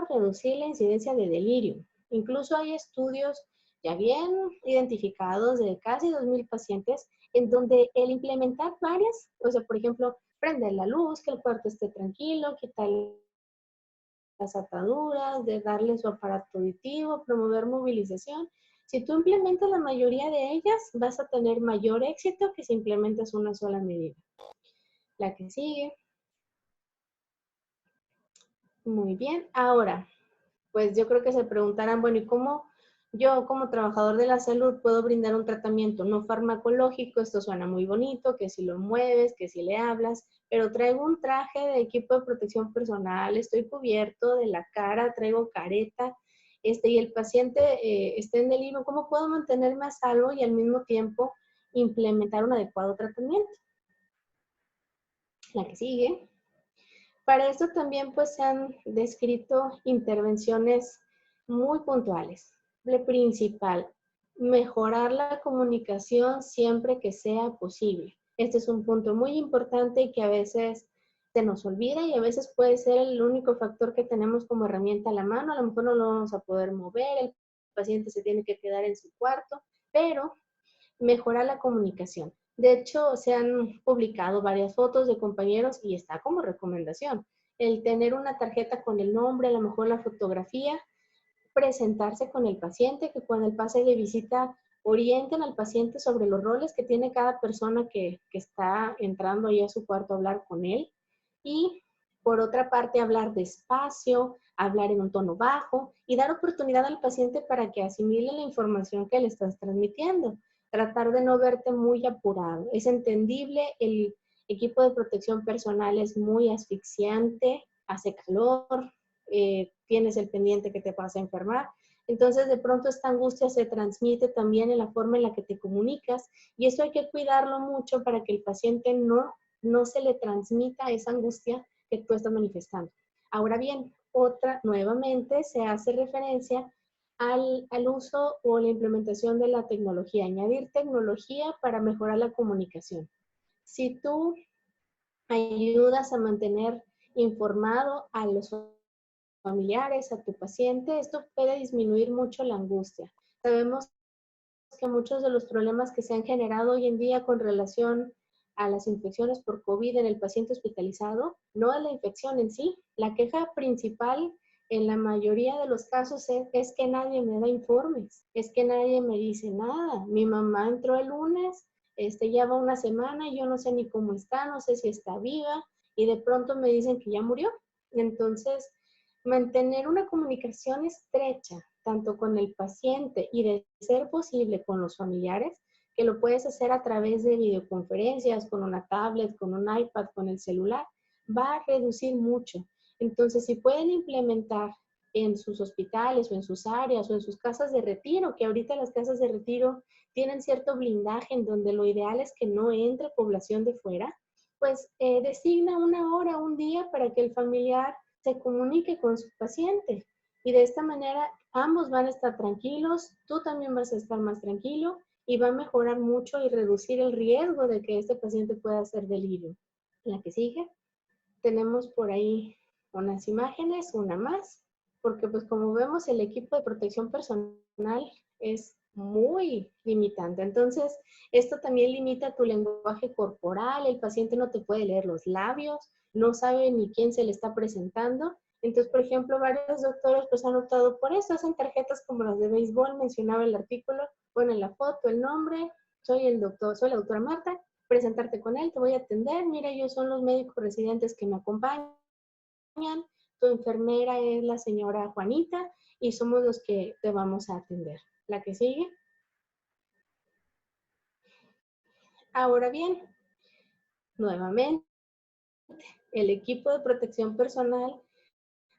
Speaker 1: reducir la incidencia de delirio. Incluso hay estudios ya bien identificados de casi 2,000 pacientes en donde el implementar varias, o sea, por ejemplo, prender la luz, que el cuarto esté tranquilo, quitar las ataduras, de darle su aparato auditivo, promover movilización. Si tú implementas la mayoría de ellas, vas a tener mayor éxito que si implementas una sola medida. La que sigue. Muy bien. Ahora, pues yo creo que se preguntarán, bueno, ¿y cómo yo como trabajador de la salud puedo brindar un tratamiento no farmacológico? Esto suena muy bonito, que si lo mueves, que si le hablas, pero traigo un traje de equipo de protección personal, estoy cubierto de la cara, traigo careta, y el paciente está en delirio. ¿Cómo puedo mantenerme a salvo y al mismo tiempo implementar un adecuado tratamiento? La que sigue. Para esto también pues se han descrito intervenciones muy puntuales. Lo principal, mejorar la comunicación siempre que sea posible. Este es un punto muy importante y que a veces se nos olvida y a veces puede ser el único factor que tenemos como herramienta a la mano. A lo mejor no lo vamos a poder mover, el paciente se tiene que quedar en su cuarto, pero mejorar la comunicación. De hecho, se han publicado varias fotos de compañeros y está como recomendación. El tener una tarjeta con el nombre, a lo mejor la fotografía, presentarse con el paciente, que cuando el pase de visita orienten al paciente sobre los roles que tiene cada persona que está entrando ahí a su cuarto a hablar con él. Y por otra parte, hablar despacio, hablar en un tono bajo y dar oportunidad al paciente para que asimile la información que le estás transmitiendo. Tratar de no verte muy apurado. Es entendible, el equipo de protección personal es muy asfixiante, hace calor, tienes el pendiente que te vas a enfermar. Entonces, de pronto esta angustia se transmite también en la forma en la que te comunicas y eso hay que cuidarlo mucho para que el paciente no se le transmita esa angustia que tú estás manifestando. Ahora bien, nuevamente se hace referencia al uso o la implementación de la tecnología, añadir tecnología para mejorar la comunicación. Si tú ayudas a mantener informado a los familiares, a tu paciente, esto puede disminuir mucho la angustia. Sabemos que muchos de los problemas que se han generado hoy en día con relación a las infecciones por COVID en el paciente hospitalizado, no es la infección en sí. La queja principal en la mayoría de los casos es que nadie me da informes, es que nadie me dice nada. Mi mamá entró el lunes, ya va una semana y yo no sé ni cómo está, no sé si está viva y de pronto me dicen que ya murió. Entonces, mantener una comunicación estrecha, tanto con el paciente y de ser posible con los familiares, que lo puedes hacer a través de videoconferencias, con una tablet, con un iPad, con el celular, va a reducir mucho. Entonces, si pueden implementar en sus hospitales o en sus áreas o en sus casas de retiro, que ahorita las casas de retiro tienen cierto blindaje en donde lo ideal es que no entre población de fuera, pues designa una hora, un día para que el familiar se comunique con su paciente y de esta manera ambos van a estar tranquilos, tú también vas a estar más tranquilo y va a mejorar mucho y reducir el riesgo de que este paciente pueda hacer delirio. La que sigue, tenemos por ahí unas imágenes, una más, porque pues como vemos el equipo de protección personal es muy limitante. Entonces, esto también limita tu lenguaje corporal, el paciente no te puede leer los labios, no sabe ni quién se le está presentando. Entonces, por ejemplo, varios doctores pues han optado por eso, hacen tarjetas como las de béisbol, mencionaba el artículo, ponen la foto, el nombre, soy la doctora Marta, presentarte con él, te voy a atender, mira, ellos son los médicos residentes que me acompañan, tu enfermera es la señora Juanita y somos los que te vamos a atender. La que sigue. Ahora bien, nuevamente, el equipo de protección personal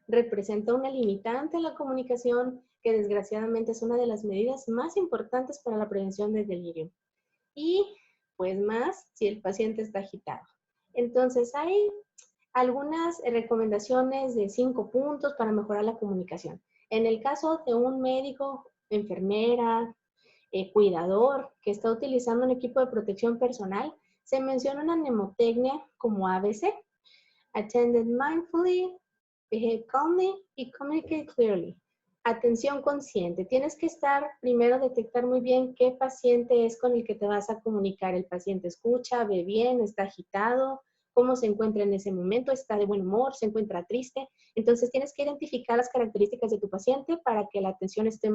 Speaker 1: representa una limitante en la comunicación que desgraciadamente es una de las medidas más importantes para la prevención del delirio. Y pues más si el paciente está agitado. Entonces hay algunas recomendaciones de 5 puntos para mejorar la comunicación. En el caso de un médico, enfermera, cuidador que está utilizando un equipo de protección personal, Se menciona una mnemotecnia como ABC: attend mindfully, behave calmly y communicate clearly. Atención consciente. Tienes que estar, primero, detectar muy bien qué paciente es con el que te vas a comunicar. El paciente escucha, ve bien, está agitado, cómo se encuentra en ese momento, está de buen humor, se encuentra triste. Entonces tienes que identificar las características de tu paciente para que la atención esté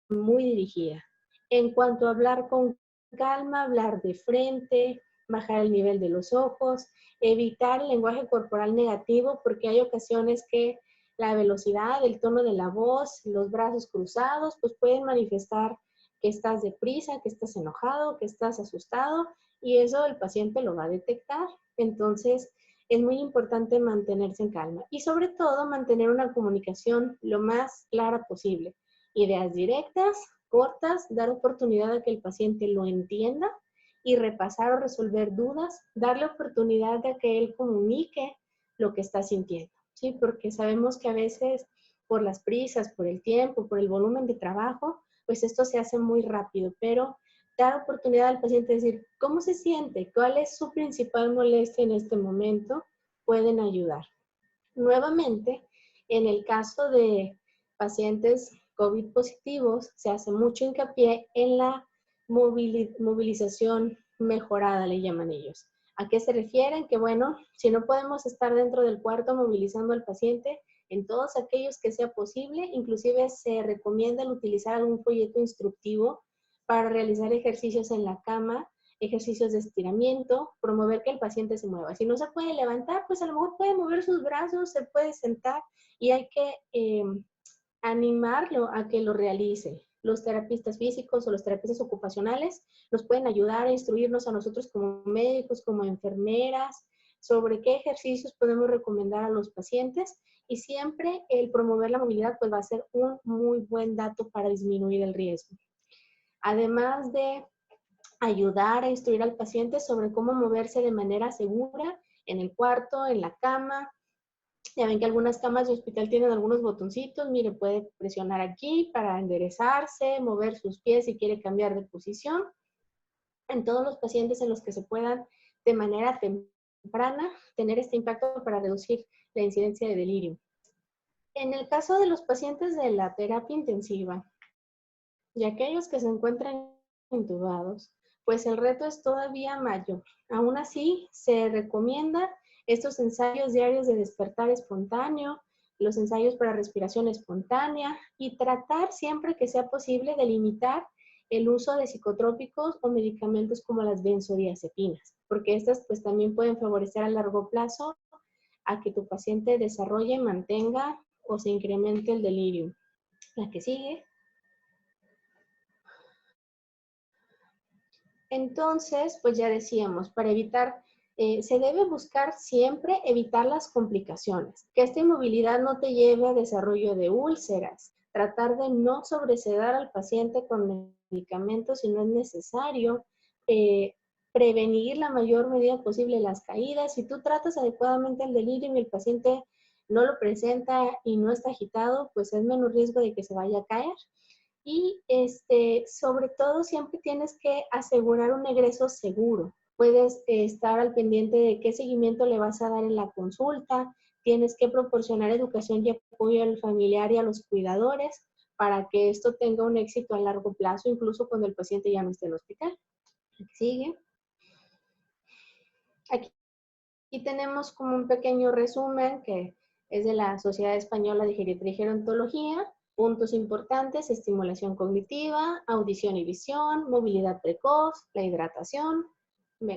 Speaker 1: muy dirigida. En cuanto a hablar con calma, hablar de frente, bajar el nivel de los ojos, evitar el lenguaje corporal negativo, porque hay ocasiones que la velocidad, el tono de la voz, los brazos cruzados, pues pueden manifestar que estás deprisa, que estás enojado, que estás asustado, y eso el paciente lo va a detectar. Entonces, es muy importante mantenerse en calma y sobre todo mantener una comunicación lo más clara posible. Ideas directas, cortas, dar oportunidad a que el paciente lo entienda y repasar o resolver dudas, darle oportunidad de que él comunique lo que está sintiendo, ¿sí? Porque sabemos que a veces por las prisas, por el tiempo, por el volumen de trabajo, pues esto se hace muy rápido, pero dar oportunidad al paciente de decir cómo se siente, cuál es su principal molestia en este momento, pueden ayudar. Nuevamente, en el caso de pacientes COVID positivos, se hace mucho hincapié en la movilización mejorada, le llaman ellos. ¿A qué se refieren? Que bueno, si no podemos estar dentro del cuarto movilizando al paciente, en todos aquellos que sea posible, inclusive se recomienda el utilizar algún folleto instructivo para realizar ejercicios en la cama, ejercicios de estiramiento, promover que el paciente se mueva. Si no se puede levantar, pues a lo mejor puede mover sus brazos, se puede sentar y hay que animarlo a que lo realice. Los terapistas físicos o los terapistas ocupacionales nos pueden ayudar a instruirnos a nosotros como médicos, como enfermeras, sobre qué ejercicios podemos recomendar a los pacientes y siempre el promover la movilidad pues va a ser un muy buen dato para disminuir el riesgo. Además de ayudar a instruir al paciente sobre cómo moverse de manera segura en el cuarto, en la cama. Ya ven que algunas camas de hospital tienen algunos botoncitos. Mire, puede presionar aquí para enderezarse, mover sus pies si quiere cambiar de posición. En todos los pacientes en los que se puedan de manera temprana tener este impacto para reducir la incidencia de delirio. En el caso de los pacientes de la terapia intensiva y aquellos que se encuentran intubados, pues el reto es todavía mayor. Aún así, se recomienda estos ensayos diarios de despertar espontáneo, los ensayos para respiración espontánea y tratar siempre que sea posible de limitar el uso de psicotrópicos o medicamentos como las benzodiazepinas, porque estas pues también pueden favorecer a largo plazo a que tu paciente desarrolle, mantenga o se incremente el delirio. La que sigue. Entonces, pues ya decíamos, para evitar, se debe buscar siempre evitar las complicaciones, que esta inmovilidad no te lleve a desarrollo de úlceras, tratar de no sobresedar al paciente con medicamentos si no es necesario, prevenir la mayor medida posible las caídas. Si tú tratas adecuadamente el delirio y el paciente no lo presenta y no está agitado, pues es menos riesgo de que se vaya a caer. Y sobre todo siempre tienes que asegurar un egreso seguro. Puedes estar al pendiente de qué seguimiento le vas a dar en la consulta. Tienes que proporcionar educación y apoyo al familiar y a los cuidadores para que esto tenga un éxito a largo plazo, incluso cuando el paciente ya no esté en el hospital. Aquí sigue. Aquí tenemos como un pequeño resumen que es de la Sociedad Española de Geriatría y Gerontología. Puntos importantes: estimulación cognitiva, audición y visión, movilidad precoz, la hidratación,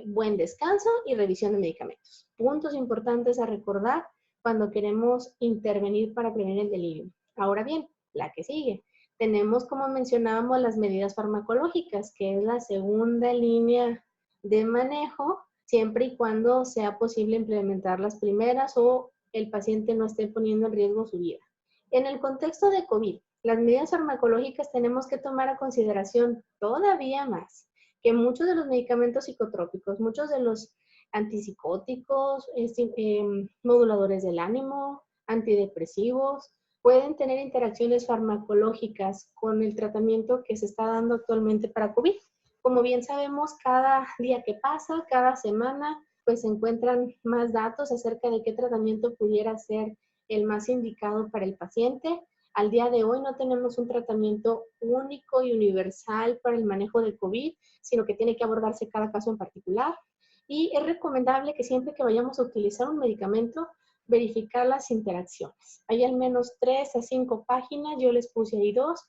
Speaker 1: buen descanso y revisión de medicamentos. Puntos importantes a recordar cuando queremos intervenir para prevenir el delirio. Ahora bien, la que sigue. Tenemos, como mencionábamos, las medidas farmacológicas, que es la segunda línea de manejo, siempre y cuando sea posible implementar las primeras o el paciente no esté poniendo en riesgo su vida. En el contexto de COVID, las medidas farmacológicas tenemos que tomar a consideración todavía más que muchos de los medicamentos psicotrópicos, muchos de los antipsicóticos, moduladores del ánimo, antidepresivos, pueden tener interacciones farmacológicas con el tratamiento que se está dando actualmente para COVID. Como bien sabemos, cada día que pasa, cada semana, pues se encuentran más datos acerca de qué tratamiento pudiera ser el más indicado para el paciente. Al día de hoy no tenemos un tratamiento único y universal para el manejo del COVID, sino que tiene que abordarse cada caso en particular. Y es recomendable que siempre que vayamos a utilizar un medicamento, verificar las interacciones. Hay al menos 3 a 5 páginas, yo les puse ahí 2,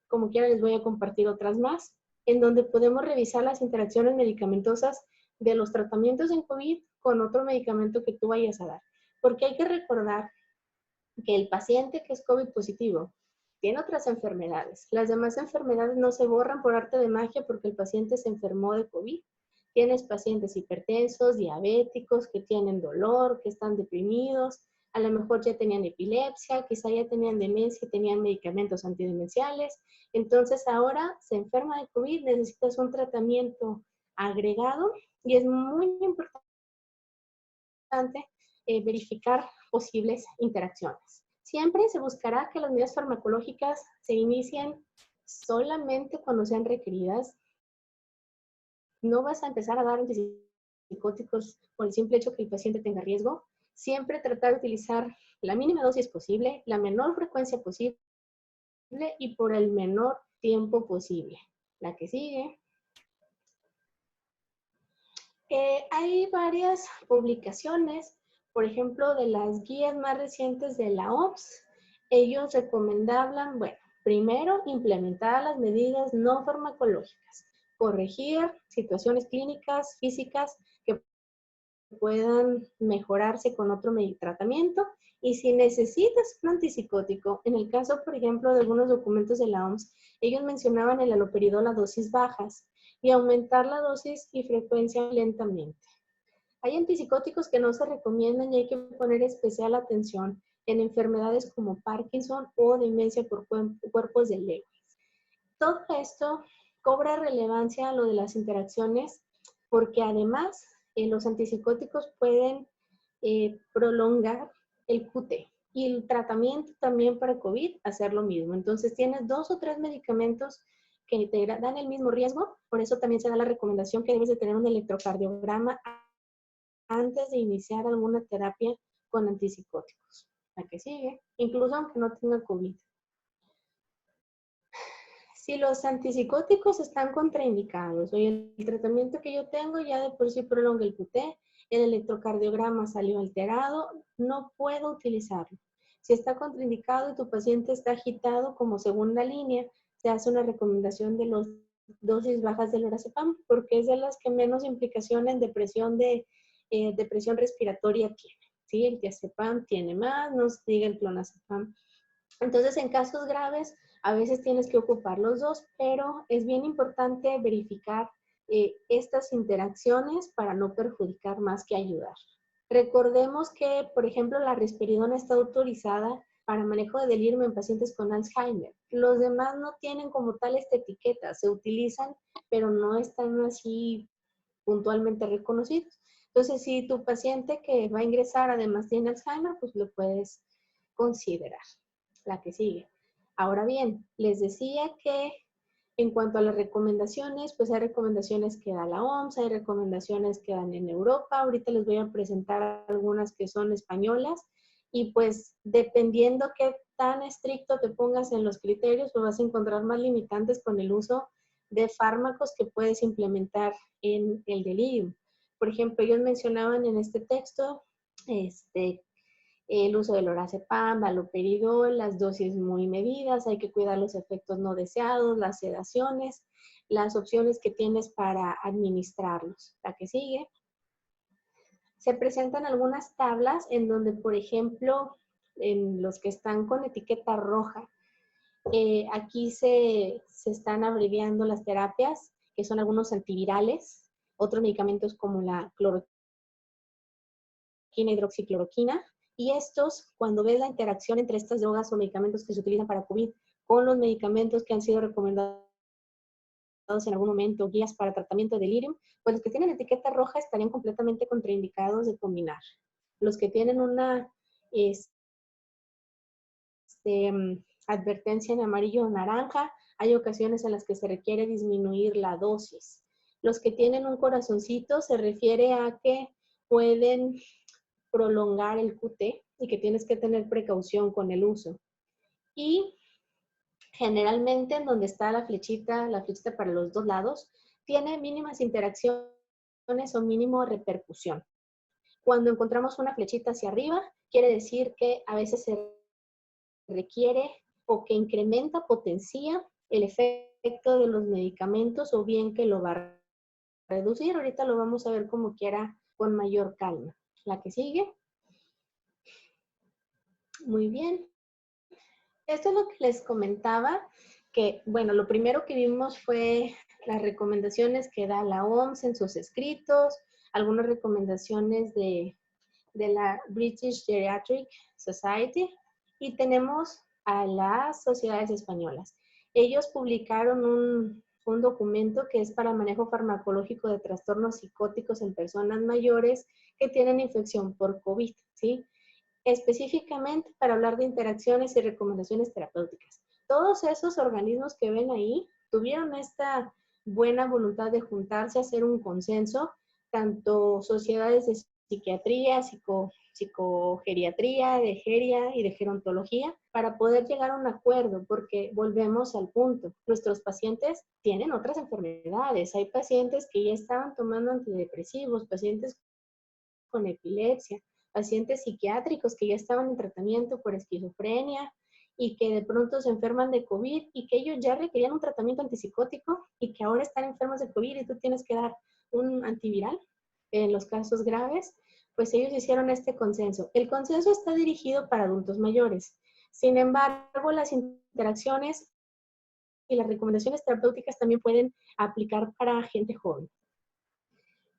Speaker 1: como quiera les voy a compartir otras más, en donde podemos revisar las interacciones medicamentosas de los tratamientos en COVID con otro medicamento que tú vayas a dar. Porque hay que recordar que el paciente que es COVID positivo tiene otras enfermedades. Las demás enfermedades no se borran por arte de magia porque el paciente se enfermó de COVID. Tienes pacientes hipertensos, diabéticos, que tienen dolor, que están deprimidos, a lo mejor ya tenían epilepsia, quizá ya tenían demencia, tenían medicamentos antidemenciales. Entonces ahora se enferma de COVID, necesitas un tratamiento agregado y es muy importante verificar posibles interacciones. Siempre se buscará que las medidas farmacológicas se inicien solamente cuando sean requeridas. No vas a empezar a dar antipsicóticos por el simple hecho que el paciente tenga riesgo. Siempre tratar de utilizar la mínima dosis posible, la menor frecuencia posible y por el menor tiempo posible. La que sigue. Hay varias publicaciones, por ejemplo, de las guías más recientes de la OMS. Ellos recomendaban, bueno, primero, implementar las medidas no farmacológicas, corregir situaciones clínicas, físicas que puedan mejorarse con otro tratamiento. Y si necesitas un antipsicótico, en el caso, por ejemplo, de algunos documentos de la OMS, ellos mencionaban el haloperidol a dosis bajas y aumentar la dosis y frecuencia lentamente. Hay antipsicóticos que no se recomiendan y hay que poner especial atención en enfermedades como Parkinson o demencia por cuerpos de Lewis. Todo esto cobra relevancia a lo de las interacciones porque además los antipsicóticos pueden prolongar el QT y el tratamiento también para COVID hacer lo mismo. Entonces tienes 2 o 3 medicamentos que te dan el mismo riesgo, por eso también se da la recomendación que debes de tener un electrocardiograma antes de iniciar alguna terapia con antipsicóticos. La que sigue, incluso aunque no tenga COVID. Si los antipsicóticos están contraindicados o el tratamiento que yo tengo ya de por sí prolonga el QT, el electrocardiograma salió alterado, no puedo utilizarlo. Si está contraindicado y tu paciente está agitado como segunda línea, se hace una recomendación de las dosis bajas del lorazepam porque es de las que menos implicación en depresión respiratoria tiene. ¿Sí? El diazepam tiene más, nos diga el clonazepam. Entonces, en casos graves, a veces tienes que ocupar los dos, pero es bien importante verificar estas interacciones para no perjudicar más que ayudar. Recordemos que, por ejemplo, la risperidona está autorizada para manejo de delirio en pacientes con Alzheimer. Los demás no tienen como tal esta etiqueta, se utilizan, pero no están así puntualmente reconocidos. Entonces, si tu paciente que va a ingresar además tiene Alzheimer, pues lo puedes considerar. La que sigue. Ahora bien, les decía que en cuanto a las recomendaciones, pues hay recomendaciones que da la OMS, hay recomendaciones que dan en Europa. Ahorita les voy a presentar algunas que son españolas y pues dependiendo qué tan estricto te pongas en los criterios, pues vas a encontrar más limitantes con el uso de fármacos que puedes implementar en el delirio. Por ejemplo, ellos mencionaban en este texto el uso del lorazepam, haloperidol, las dosis muy medidas, hay que cuidar los efectos no deseados, las sedaciones, las opciones que tienes para administrarlos. La que sigue. Se presentan algunas tablas en donde, por ejemplo, en los que están con etiqueta roja, aquí se están abreviando las terapias, que son algunos antivirales, otros medicamentos como la cloroquina, hidroxicloroquina, y estos, cuando ves la interacción entre estas drogas o medicamentos que se utilizan para COVID con los medicamentos que han sido recomendados en algún momento, guías para tratamiento de delirium, pues los que tienen etiqueta roja estarían completamente contraindicados de combinar. Los que tienen una advertencia en amarillo o naranja, hay ocasiones en las que se requiere disminuir la dosis. Los que tienen un corazoncito se refiere a que pueden prolongar el QT y que tienes que tener precaución con el uso. Y generalmente en donde está la flechita para los dos lados, tiene mínimas interacciones o mínimo repercusión. Cuando encontramos una flechita hacia arriba, quiere decir que a veces se requiere o que incrementa, potencia el efecto de los medicamentos o bien que lo va a reducir. Ahorita lo vamos a ver como quiera con mayor calma. La que sigue. Muy bien. Esto es lo que les comentaba, que bueno, lo primero que vimos fue las recomendaciones que da la OMS en sus escritos, algunas recomendaciones de la British Geriatric Society y tenemos a las sociedades españolas. Ellos publicaron un documento que es para manejo farmacológico de trastornos psicóticos en personas mayores que tienen infección por COVID, ¿sí? Específicamente para hablar de interacciones y recomendaciones terapéuticas. Todos esos organismos que ven ahí tuvieron esta buena voluntad de juntarse a hacer un consenso, tanto sociedades de psiquiatría, psicogeriatría, de geria y de gerontología, para poder llegar a un acuerdo, porque volvemos al punto. Nuestros pacientes tienen otras enfermedades. Hay pacientes que ya estaban tomando antidepresivos, pacientes con epilepsia, pacientes psiquiátricos que ya estaban en tratamiento por esquizofrenia y que de pronto se enferman de COVID y que ellos ya requerían un tratamiento antipsicótico y que ahora están enfermos de COVID y tú tienes que dar un antiviral en los casos graves, pues ellos hicieron este consenso. El consenso está dirigido para adultos mayores. Sin embargo, las interacciones y las recomendaciones terapéuticas también pueden aplicar para gente joven.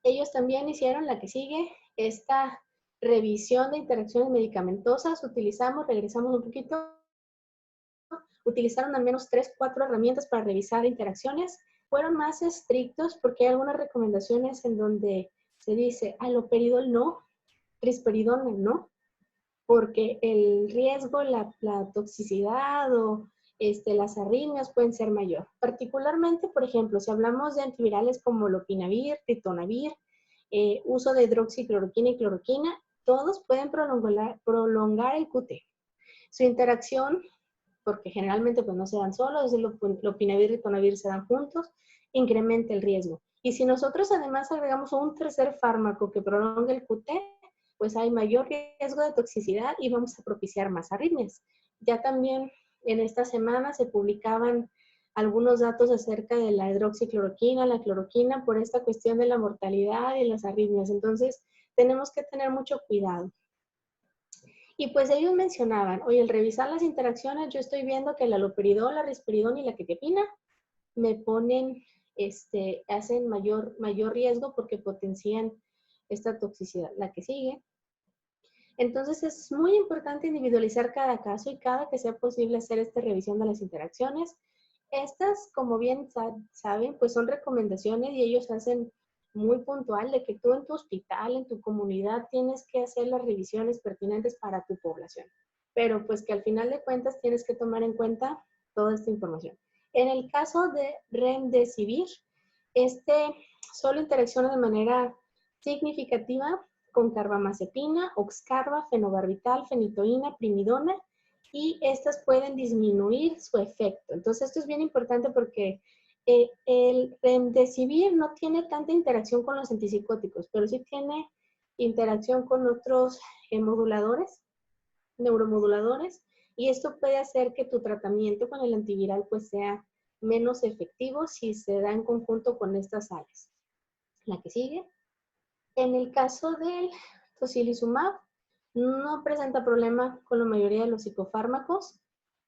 Speaker 1: Ellos también hicieron la que sigue, esta revisión de interacciones medicamentosas. Regresamos un poquito, utilizaron al menos 3, 4 herramientas para revisar interacciones. Fueron más estrictos porque hay algunas recomendaciones en donde se dice haloperidol no, risperidona no, porque el riesgo, la toxicidad o las arritmias pueden ser mayor. Particularmente, por ejemplo, si hablamos de antivirales como lopinavir, ritonavir, uso de hidroxicloroquina y cloroquina, todos pueden prolongar el QT. Su interacción, porque generalmente pues no se dan solos, lopinavir y ritonavir se dan juntos, incrementa el riesgo. Y si nosotros además agregamos un tercer fármaco que prolonga el QT, pues hay mayor riesgo de toxicidad y vamos a propiciar más arritmias. Ya también en esta semana se publicaban algunos datos acerca de la hidroxicloroquina, la cloroquina, por esta cuestión de la mortalidad y las arritmias. Entonces, tenemos que tener mucho cuidado. Y pues ellos mencionaban, oye, al revisar las interacciones, yo estoy viendo que la haloperidol, la risperidona y la quetiapina me ponen, hacen mayor riesgo porque potencian esta toxicidad. La que sigue. Entonces es muy importante individualizar cada caso y cada que sea posible hacer esta revisión de las interacciones. Estas, como bien saben, pues son recomendaciones y ellos hacen muy puntual de que tú en tu hospital, en tu comunidad, tienes que hacer las revisiones pertinentes para tu población. Pero pues que al final de cuentas tienes que tomar en cuenta toda esta información. En el caso de Remdesivir, solo interacciona de manera significativa con carbamazepina, oxcarba, fenobarbital, fenitoína, primidona, y estas pueden disminuir su efecto. Entonces, esto es bien importante porque el remdesivir no tiene tanta interacción con los antipsicóticos, pero sí tiene interacción con otros moduladores, neuromoduladores, y esto puede hacer que tu tratamiento con el antiviral pues sea menos efectivo si se da en conjunto con estas sales. La que sigue. En el caso del tocilizumab, no presenta problema con la mayoría de los psicofármacos,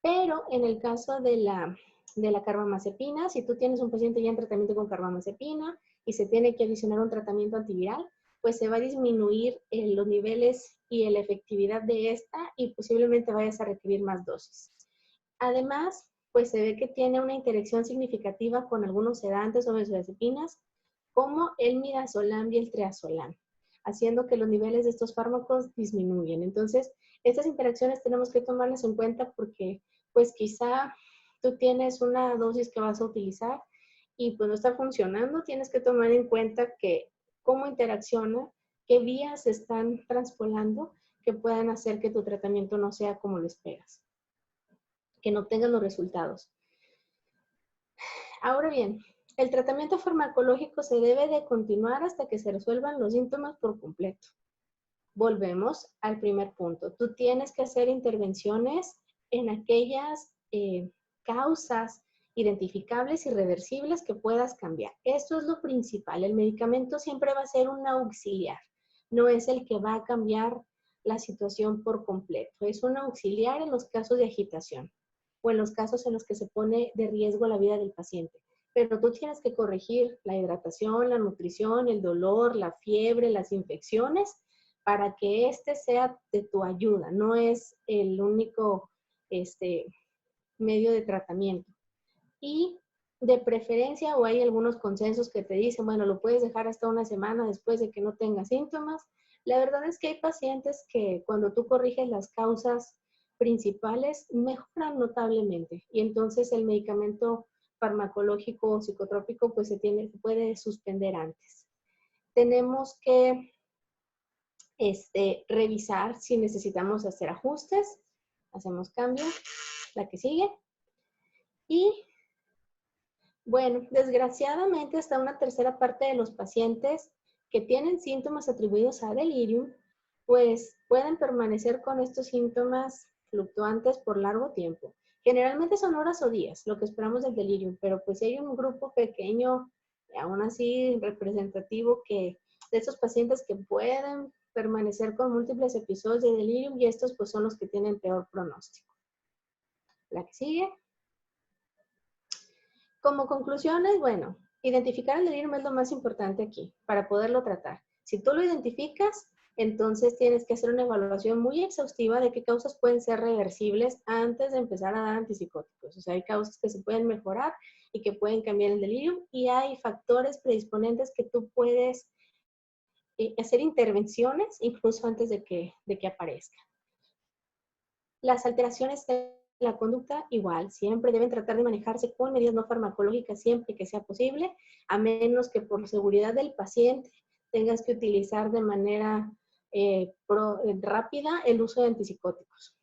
Speaker 1: pero en el caso de la carbamazepina, si tú tienes un paciente ya en tratamiento con carbamazepina y se tiene que adicionar un tratamiento antiviral, pues se va a disminuir los niveles y la efectividad de esta y posiblemente vayas a requerir más dosis. Además, pues se ve que tiene una interacción significativa con algunos sedantes o benzodiazepinas, como el midazolam y el triazolam, haciendo que los niveles de estos fármacos disminuyen. Entonces, estas interacciones tenemos que tomarlas en cuenta porque, pues quizá tú tienes una dosis que vas a utilizar y pues no está funcionando, tienes que tomar en cuenta que cómo interacciona, qué vías están traspolando que puedan hacer que tu tratamiento no sea como lo esperas, que no tengas los resultados. Ahora bien, el tratamiento farmacológico se debe de continuar hasta que se resuelvan los síntomas por completo. Volvemos al primer punto. Tú tienes que hacer intervenciones en aquellas causas identificables y reversibles que puedas cambiar. Esto es lo principal. El medicamento siempre va a ser un auxiliar, no es el que va a cambiar la situación por completo. Es un auxiliar en los casos de agitación o en los casos en los que se pone de riesgo la vida del paciente. Pero tú tienes que corregir la hidratación, la nutrición, el dolor, la fiebre, las infecciones, para que este sea de tu ayuda, no es el único medio de tratamiento. Y de preferencia, o hay algunos consensos que te dicen, bueno, lo puedes dejar hasta una semana después de que no tengas síntomas. La verdad es que hay pacientes que cuando tú corriges las causas principales, mejoran notablemente. Y entonces el medicamento farmacológico o psicotrópico pues se puede suspender antes. Tenemos que revisar si necesitamos hacer ajustes. Hacemos cambio. La que sigue. Y bueno, desgraciadamente hasta una tercera parte de los pacientes que tienen síntomas atribuidos a delirium, pues pueden permanecer con estos síntomas fluctuantes por largo tiempo. Generalmente son horas o días, lo que esperamos del delirium, pero pues hay un grupo pequeño, aún así representativo, de estos pacientes que pueden permanecer con múltiples episodios de delirium y estos pues son los que tienen peor pronóstico. La que sigue. Como conclusiones, bueno, identificar el delirium es lo más importante aquí para poderlo tratar. Si tú lo identificas, entonces tienes que hacer una evaluación muy exhaustiva de qué causas pueden ser reversibles antes de empezar a dar antipsicóticos. O sea, hay causas que se pueden mejorar y que pueden cambiar el delirium y hay factores predisponentes que tú puedes hacer intervenciones incluso antes de que aparezca. Las alteraciones de la conducta, igual, siempre deben tratar de manejarse con medidas no farmacológicas siempre que sea posible, a menos que por seguridad del paciente tengas que utilizar de manera rápida el uso de antipsicóticos.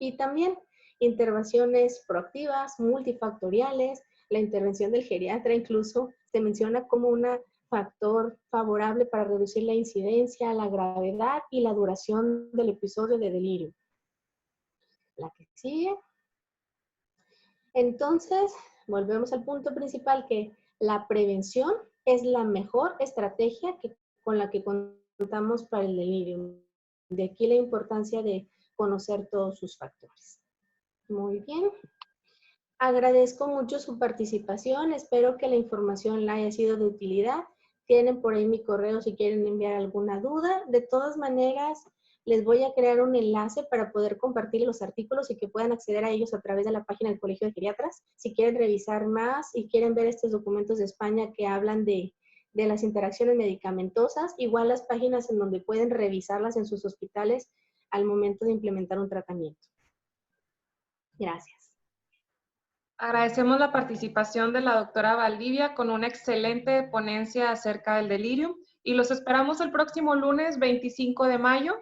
Speaker 1: Y también intervenciones proactivas, multifactoriales, la intervención del geriatra incluso se menciona como un factor favorable para reducir la incidencia, la gravedad y la duración del episodio de delirio. La que sigue. Entonces, volvemos al punto principal, que la prevención es la mejor estrategia con la que contamos para el delirio. De aquí la importancia de conocer todos sus factores. Muy bien. Agradezco mucho su participación. Espero que la información le haya sido de utilidad. Tienen por ahí mi correo si quieren enviar alguna duda. De todas maneras, les voy a crear un enlace para poder compartir los artículos y que puedan acceder a ellos a través de la página del Colegio de Geriatras. Si quieren revisar más y quieren ver estos documentos de España que hablan de las interacciones medicamentosas, igual las páginas en donde pueden revisarlas en sus hospitales al momento de implementar un tratamiento. Gracias.
Speaker 2: Agradecemos la participación de la doctora Valdivia con una excelente ponencia acerca del delirium y los esperamos el próximo lunes 25 de mayo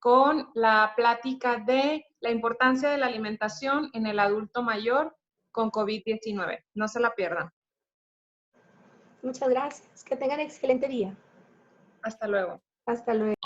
Speaker 2: con la plática de la importancia de la alimentación en el adulto mayor con COVID-19. No se la pierdan.
Speaker 1: Muchas gracias. Que tengan excelente día.
Speaker 2: Hasta luego.
Speaker 1: Hasta luego.